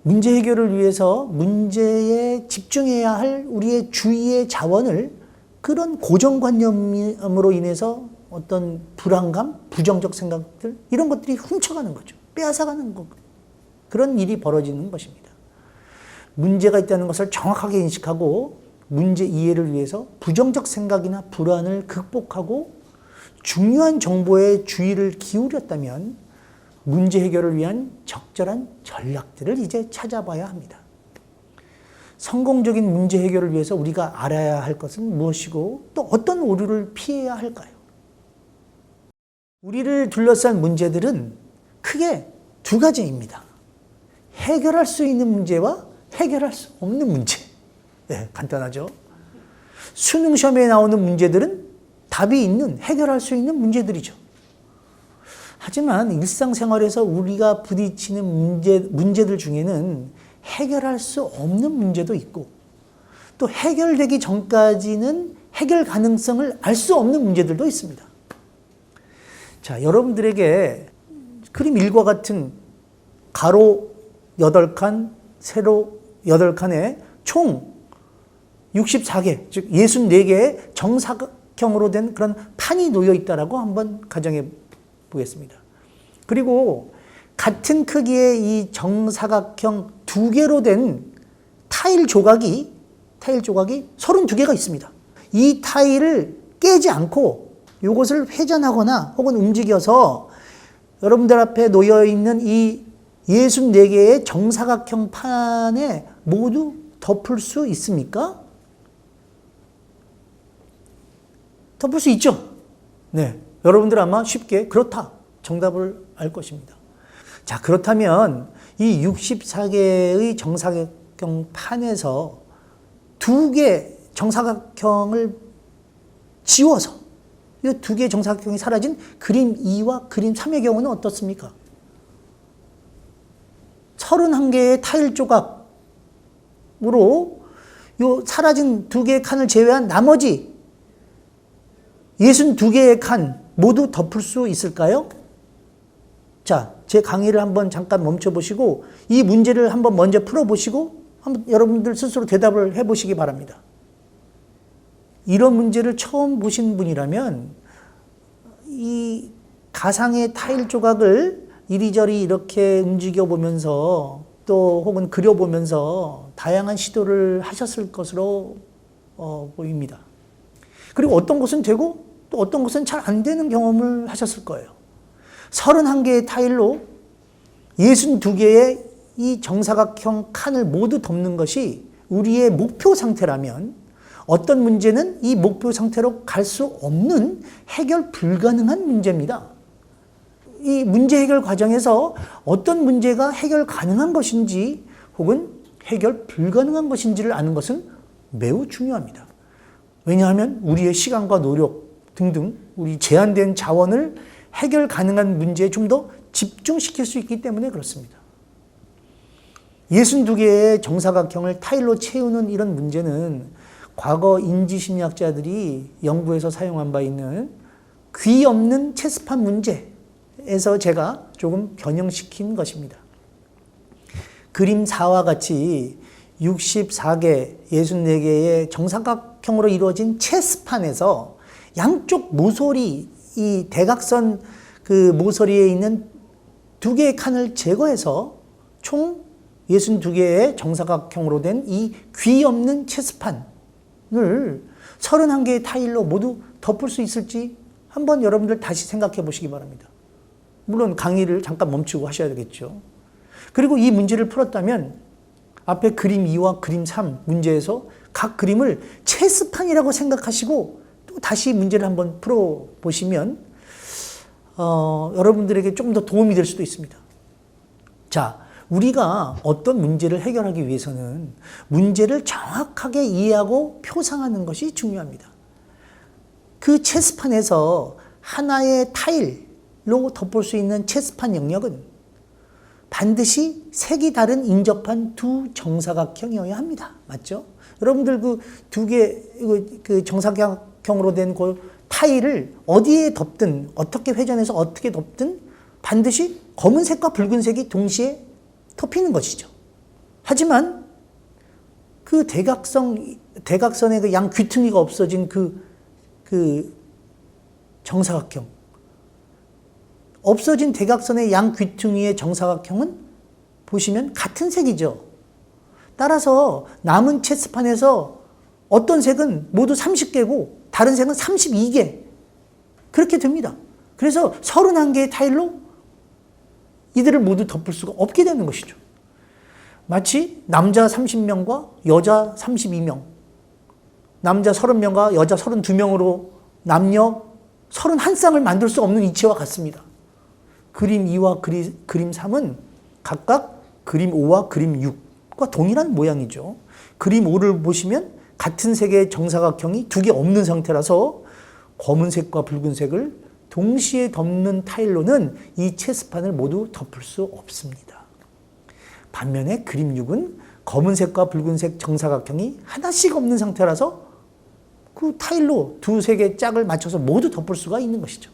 문제 해결을 위해서 문제에 집중해야 할 우리의 주의의 자원을 그런 고정관념으로 인해서 어떤 불안감, 부정적 생각들 이런 것들이 훔쳐가는 거죠. 빼앗아가는 거. 그런 일이 벌어지는 것입니다. 문제가 있다는 것을 정확하게 인식하고 문제 이해를 위해서 부정적 생각이나 불안을 극복하고 중요한 정보에 주의를 기울였다면 문제 해결을 위한 적절한 전략들을 이제 찾아봐야 합니다. 성공적인 문제 해결을 위해서 우리가 알아야 할 것은 무엇이고 또 어떤 오류를 피해야 할까요? 우리를 둘러싼 문제들은 크게 두 가지입니다. 해결할 수 있는 문제와 해결할 수 없는 문제. 네, 간단하죠. 수능 시험에 나오는 문제들은 답이 있는, 해결할 수 있는 문제들이죠. 하지만 일상생활에서 우리가 부딪히는 문제들 중에는 해결할 수 없는 문제도 있고 또 해결되기 전까지는 해결 가능성을 알 수 없는 문제들도 있습니다. 자, 여러분들에게 그림 1과 같은 가로 8칸, 세로 8칸에 총 64개, 즉 64개의 정사각형으로 된 그런 판이 놓여 있다라고 한번 가정해 보겠습니다. 그리고 같은 크기의 이 정사각형 2개로 된 타일 조각이 32개가 있습니다. 이 타일을 깨지 않고 이것을 회전하거나 혹은 움직여서 여러분들 앞에 놓여 있는 이 64개의 정사각형 판에 모두 덮을 수 있습니까? 덮을 수 있죠? 네. 여러분들 아마 쉽게 그렇다. 정답을 알 것입니다. 자, 그렇다면 이 64개의 정사각형 판에서 2개 정사각형을 지워서 이 2개의 정사각형이 사라진 그림 2와 그림 3의 경우는 어떻습니까? 31개의 타일 조각으로 이 사라진 2개의 칸을 제외한 나머지 62개의 칸 모두 덮을 수 있을까요? 자, 제 강의를 한번 잠깐 멈춰보시고 이 문제를 한번 먼저 풀어보시고 한번 여러분들 스스로 대답을 해보시기 바랍니다. 이런 문제를 처음 보신 분이라면 이 가상의 타일 조각을 이리저리 이렇게 움직여 보면서 또 혹은 그려보면서 다양한 시도를 하셨을 것으로 보입니다. 그리고 어떤 것은 되고 또 어떤 것은 잘 안 되는 경험을 하셨을 거예요. 31개의 타일로 62개의 이 정사각형 칸을 모두 덮는 것이 우리의 목표 상태라면 어떤 문제는 이 목표 상태로 갈 수 없는 해결 불가능한 문제입니다. 이 문제 해결 과정에서 어떤 문제가 해결 가능한 것인지 혹은 해결 불가능한 것인지를 아는 것은 매우 중요합니다. 왜냐하면 우리의 시간과 노력 등등 우리 제한된 자원을 해결 가능한 문제에 좀 더 집중시킬 수 있기 때문에 그렇습니다. 62개의 정사각형을 타일로 채우는 이런 문제는 과거 인지심리학자들이 연구해서 사용한 바 있는 귀 없는 체스판 문제에서 제가 조금 변형시킨 것입니다. 그림 4와 같이 64개, 64개의 정사각형으로 이루어진 체스판에서 양쪽 모서리, 이 대각선 그 모서리에 있는 2개의 칸을 제거해서 총 62개의 정사각형으로 된 이 귀 없는 체스판을 31개의 타일로 모두 덮을 수 있을지 한번 여러분들 다시 생각해 보시기 바랍니다. 물론 강의를 잠깐 멈추고 하셔야 되겠죠. 그리고 이 문제를 풀었다면 앞에 그림 2와 그림 3 문제에서 각 그림을 체스판이라고 생각하시고 또 다시 문제를 한번 풀어보시면 여러분들에게 조금 더 도움이 될 수도 있습니다. 자, 우리가 어떤 문제를 해결하기 위해서는 문제를 정확하게 이해하고 표상하는 것이 중요합니다. 그 체스판에서 하나의 타일로 덮을 수 있는 체스판 영역은 반드시 색이 다른 인접한 두 정사각형이어야 합니다. 맞죠? 여러분들 그 두 개, 그 정사각형으로 된 그 타일을 어디에 덮든, 어떻게 회전해서 어떻게 덮든 반드시 검은색과 붉은색이 동시에 덮이는 것이죠. 하지만 그 대각선의 그 양 귀퉁이가 없어진 그 정사각형, 없어진 대각선의 양 귀퉁이의 정사각형은 보시면 같은 색이죠. 따라서 남은 체스판에서 어떤 색은 모두 30개고 다른 색은 32개. 그렇게 됩니다. 그래서 31개의 타일로 이들을 모두 덮을 수가 없게 되는 것이죠. 마치 남자 30명과 여자 32명, 남자 30명과 여자 32명으로 남녀 31쌍을 만들 수 없는 이치와 같습니다. 그림 2와 그림 3은 각각 그림 5와 그림 6과 동일한 모양이죠. 그림 5를 보시면 같은 색의 정사각형이 두 개 없는 상태라서 검은색과 붉은색을 동시에 덮는 타일로는 이 체스판을 모두 덮을 수 없습니다. 반면에 그림 6은 검은색과 붉은색 정사각형이 하나씩 없는 상태라서 그 타일로 두세 개의 짝을 맞춰서 모두 덮을 수가 있는 것이죠.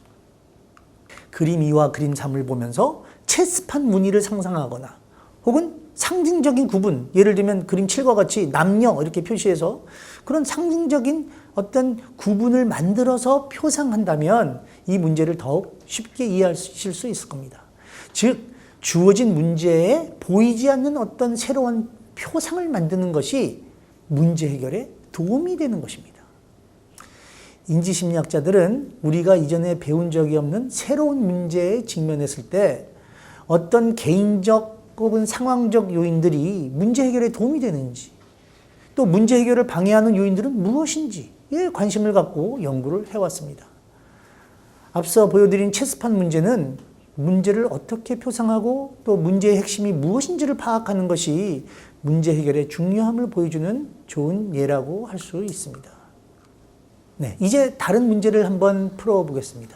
그림 2와 그림 3을 보면서 체스판 무늬를 상상하거나 혹은 상징적인 구분, 예를 들면 그림 7과 같이 남녀 이렇게 표시해서 그런 상징적인 어떤 구분을 만들어서 표상한다면 이 문제를 더욱 쉽게 이해하실 수 있을 겁니다. 즉, 주어진 문제에 보이지 않는 어떤 새로운 표상을 만드는 것이 문제 해결에 도움이 되는 것입니다. 인지심리학자들은 우리가 이전에 배운 적이 없는 새로운 문제에 직면했을 때 어떤 개인적 혹은 상황적 요인들이 문제 해결에 도움이 되는지, 또 문제 해결을 방해하는 요인들은 무엇인지에 관심을 갖고 연구를 해왔습니다. 앞서 보여드린 체스판 문제는 문제를 어떻게 표상하고 또 문제의 핵심이 무엇인지를 파악하는 것이 문제 해결의 중요함을 보여주는 좋은 예라고 할 수 있습니다. 네, 이제 다른 문제를 한번 풀어보겠습니다.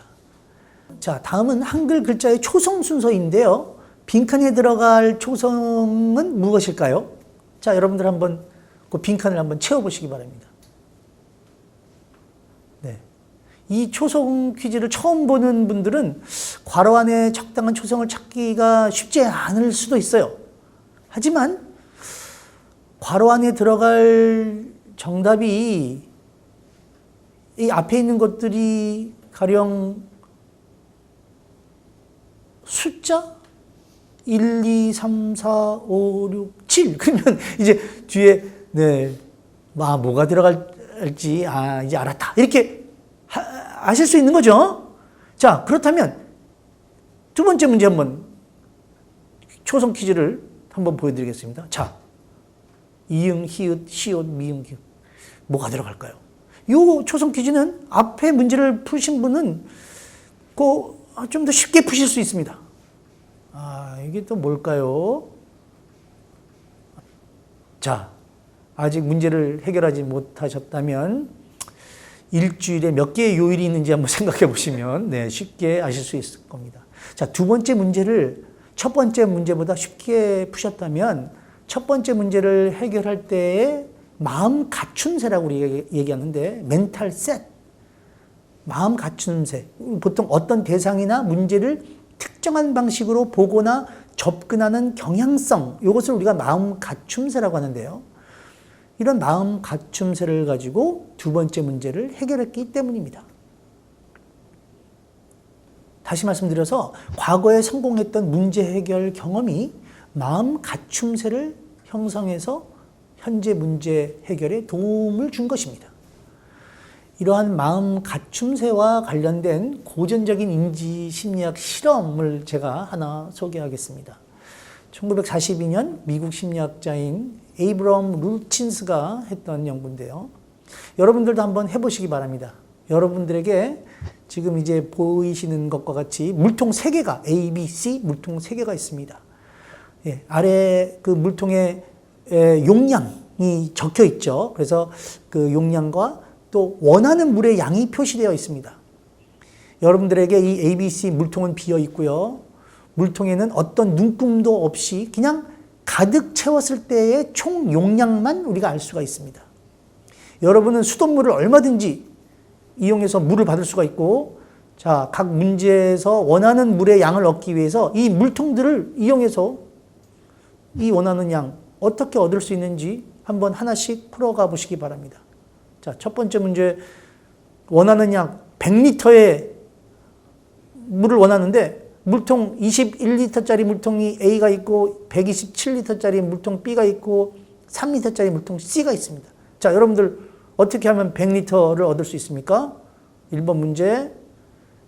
자, 다음은 한글 글자의 초성 순서인데요. 빈칸에 들어갈 초성은 무엇일까요? 자, 여러분들 한번 그 빈칸을 한번 채워보시기 바랍니다. 네. 이 초성 퀴즈를 처음 보는 분들은 괄호 안에 적당한 초성을 찾기가 쉽지 않을 수도 있어요. 하지만 괄호 안에 들어갈 정답이 이 앞에 있는 것들이 가령 숫자 1, 2, 3, 4, 5, 6, 7 그러면 이제 뒤에 네, 뭐가 들어갈지 이제 알았다 이렇게 아실 수 있는 거죠. 자, 그렇다면 두 번째 문제 한번 초성 퀴즈를 한번 보여드리겠습니다. 자, 이응, 히읗, 시옷, 미응, 기응 뭐가 들어갈까요? 이 초성 퀴즈는 앞에 문제를 푸신 분은 좀 더 쉽게 푸실 수 있습니다. 이게 또 뭘까요? 자, 아직 문제를 해결하지 못하셨다면 일주일에 몇 개의 요일이 있는지 한번 생각해 보시면 네, 쉽게 아실 수 있을 겁니다. 자, 두 번째 문제를 첫 번째 문제보다 쉽게 푸셨다면 첫 번째 문제를 해결할 때의 마음 갖춤새라고 우리가 얘기하는데 멘탈 셋, 마음 갖춤새. 보통 어떤 대상이나 문제를 특정한 방식으로 보거나 접근하는 경향성, 이것을 우리가 마음 갖춤새라고 하는데요. 이런 마음 갖춤새를 가지고 두 번째 문제를 해결했기 때문입니다. 다시 말씀드려서 과거에 성공했던 문제 해결 경험이 마음 갖춤새를 형성해서 현재 문제 해결에 도움을 준 것입니다. 이러한 마음 갖춤새와 관련된 고전적인 인지심리학 실험을 제가 하나 소개하겠습니다. 1942년 미국 심리학자인 에이브럼 루친스가 했던 연구인데요. 여러분들도 한번 해보시기 바랍니다. 여러분들에게 지금 이제 보이시는 것과 같이 물통 3개가 A, B, C 물통 3개가 있습니다. 예, 아래 그 물통에 용량이 적혀 있죠. 그래서 그 용량과 또 원하는 물의 양이 표시되어 있습니다. 여러분들에게 이 ABC 물통은 비어 있고요. 물통에는 어떤 눈금도 없이 그냥 가득 채웠을 때의 총 용량만 우리가 알 수가 있습니다. 여러분은 수돗물을 얼마든지 이용해서 물을 받을 수가 있고, 자, 각 문제에서 원하는 물의 양을 얻기 위해서 이 물통들을 이용해서 이 원하는 양 어떻게 얻을 수 있는지 한번 하나씩 풀어가 보시기 바랍니다. 자, 첫 번째 문제, 원하는 양 100리터의 물을 원하는데 물통 21리터짜리 물통이 A가 있고 127리터짜리 물통 B가 있고 3리터짜리 물통 C가 있습니다. 자, 여러분들 어떻게 하면 100리터를 얻을 수 있습니까? 1번 문제.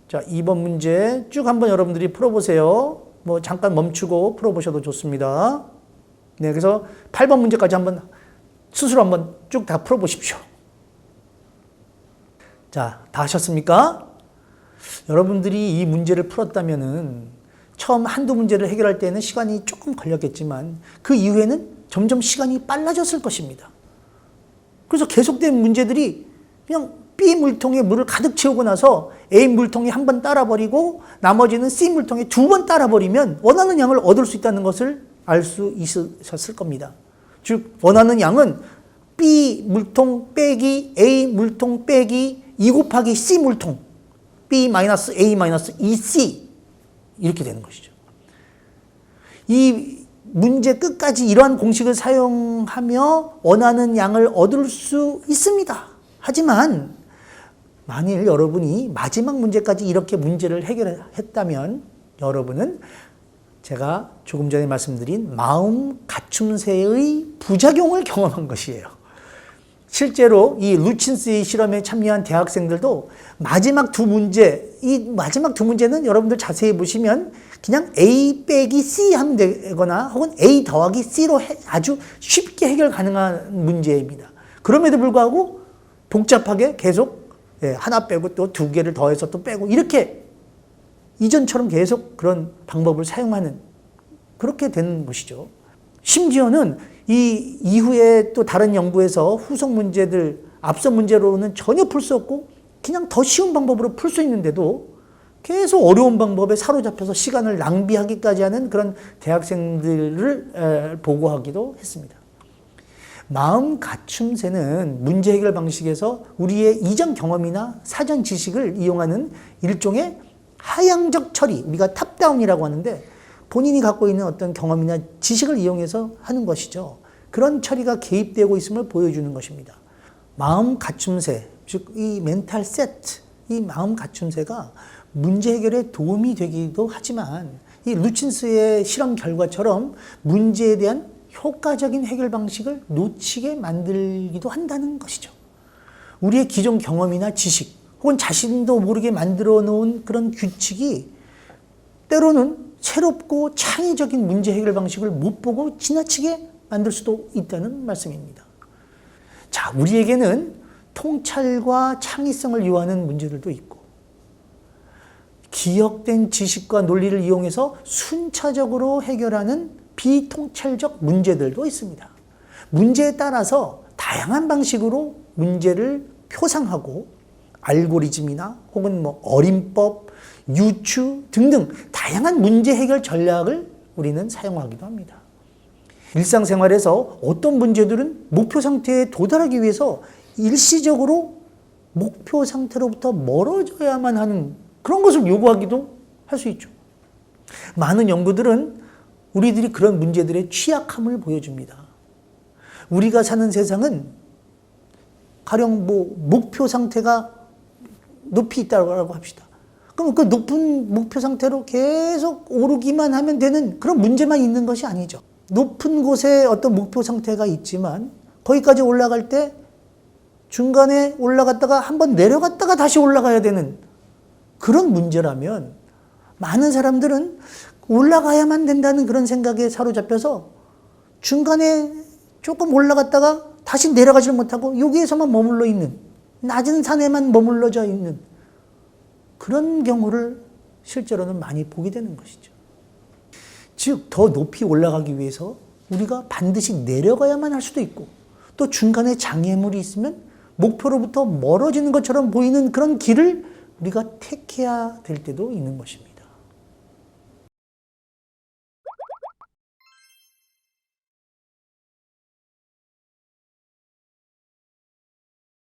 자, 2번 문제 쭉 한번 여러분들이 풀어보세요. 뭐 잠깐 멈추고 풀어보셔도 좋습니다. 네, 그래서 8번 문제까지 한번 스스로 한번 쭉 다 풀어보십시오. 자, 다 하셨습니까? 여러분들이 이 문제를 풀었다면은 처음 한두 문제를 해결할 때는 시간이 조금 걸렸겠지만 그 이후에는 점점 시간이 빨라졌을 것입니다. 그래서 계속된 문제들이 그냥 B 물통에 물을 가득 채우고 나서 A 물통에 한 번 따라버리고 나머지는 C 물통에 두 번 따라버리면 원하는 양을 얻을 수 있다는 것을 알 수 있으셨을 겁니다. 즉 원하는 양은 B 물통 빼기 A 물통 빼기 2 곱하기 C 물통 B-A-2C 이렇게 되는 것이죠. 이 문제 끝까지 이러한 공식을 사용하며 원하는 양을 얻을 수 있습니다. 하지만 만일 여러분이 마지막 문제까지 이렇게 문제를 해결했다면 여러분은 제가 조금 전에 말씀드린 마음 갖춤새의 부작용을 경험한 것이에요. 실제로 이 루친스의 실험에 참여한 대학생들도 마지막 두 문제, 이 마지막 두 문제는 여러분들 자세히 보시면 그냥 A 빼기 C 하면 되거나 혹은 A 더하기 C로 아주 쉽게 해결 가능한 문제입니다. 그럼에도 불구하고 복잡하게 계속 하나 빼고 또 두 개를 더해서 또 빼고 이렇게 이전처럼 계속 그런 방법을 사용하는 그렇게 되는 것이죠. 심지어는 이 이후에 또 다른 연구에서 후속 문제들 앞서 문제로는 전혀 풀 수 없고 그냥 더 쉬운 방법으로 풀 수 있는데도 계속 어려운 방법에 사로잡혀서 시간을 낭비하기까지 하는 그런 대학생들을 보고하기도 했습니다. 마음 갖춤새는 문제 해결 방식에서 우리의 이전 경험이나 사전 지식을 이용하는 일종의 하향적 처리, 우리가 탑다운이라고 하는데 본인이 갖고 있는 어떤 경험이나 지식을 이용해서 하는 것이죠. 그런 처리가 개입되고 있음을 보여주는 것입니다. 마음 갖춤새, 즉 이 멘탈 세트, 이 마음 갖춤새가 문제 해결에 도움이 되기도 하지만 이 루친스의 실험 결과처럼 문제에 대한 효과적인 해결 방식을 놓치게 만들기도 한다는 것이죠. 우리의 기존 경험이나 지식 혹은 자신도 모르게 만들어 놓은 그런 규칙이 때로는 새롭고 창의적인 문제 해결 방식을 못 보고 지나치게 만들 수도 있다는 말씀입니다. 자, 우리에게는 통찰과 창의성을 요하는 문제들도 있고 기억된 지식과 논리를 이용해서 순차적으로 해결하는 비통찰적 문제들도 있습니다. 문제에 따라서 다양한 방식으로 문제를 표상하고 알고리즘이나 혹은 어림법, 유추 등등 다양한 문제 해결 전략을 우리는 사용하기도 합니다. 일상생활에서 어떤 문제들은 목표 상태에 도달하기 위해서 일시적으로 목표 상태로부터 멀어져야만 하는 그런 것을 요구하기도 할 수 있죠. 많은 연구들은 우리들이 그런 문제들의 취약함을 보여줍니다. 우리가 사는 세상은 가령 목표 상태가 높이 있다고 합시다. 그럼 그 높은 목표 상태로 계속 오르기만 하면 되는 그런 문제만 있는 것이 아니죠. 높은 곳에 어떤 목표 상태가 있지만 거기까지 올라갈 때 중간에 올라갔다가 한번 내려갔다가 다시 올라가야 되는 그런 문제라면 많은 사람들은 올라가야만 된다는 그런 생각에 사로잡혀서 중간에 조금 올라갔다가 다시 내려가지 못하고 여기에서만 머물러 있는 낮은 산에만 머물러져 있는 그런 경우를 실제로는 많이 보게 되는 것이죠. 즉, 더 높이 올라가기 위해서 우리가 반드시 내려가야만 할 수도 있고 또 중간에 장애물이 있으면 목표로부터 멀어지는 것처럼 보이는 그런 길을 우리가 택해야 될 때도 있는 것입니다.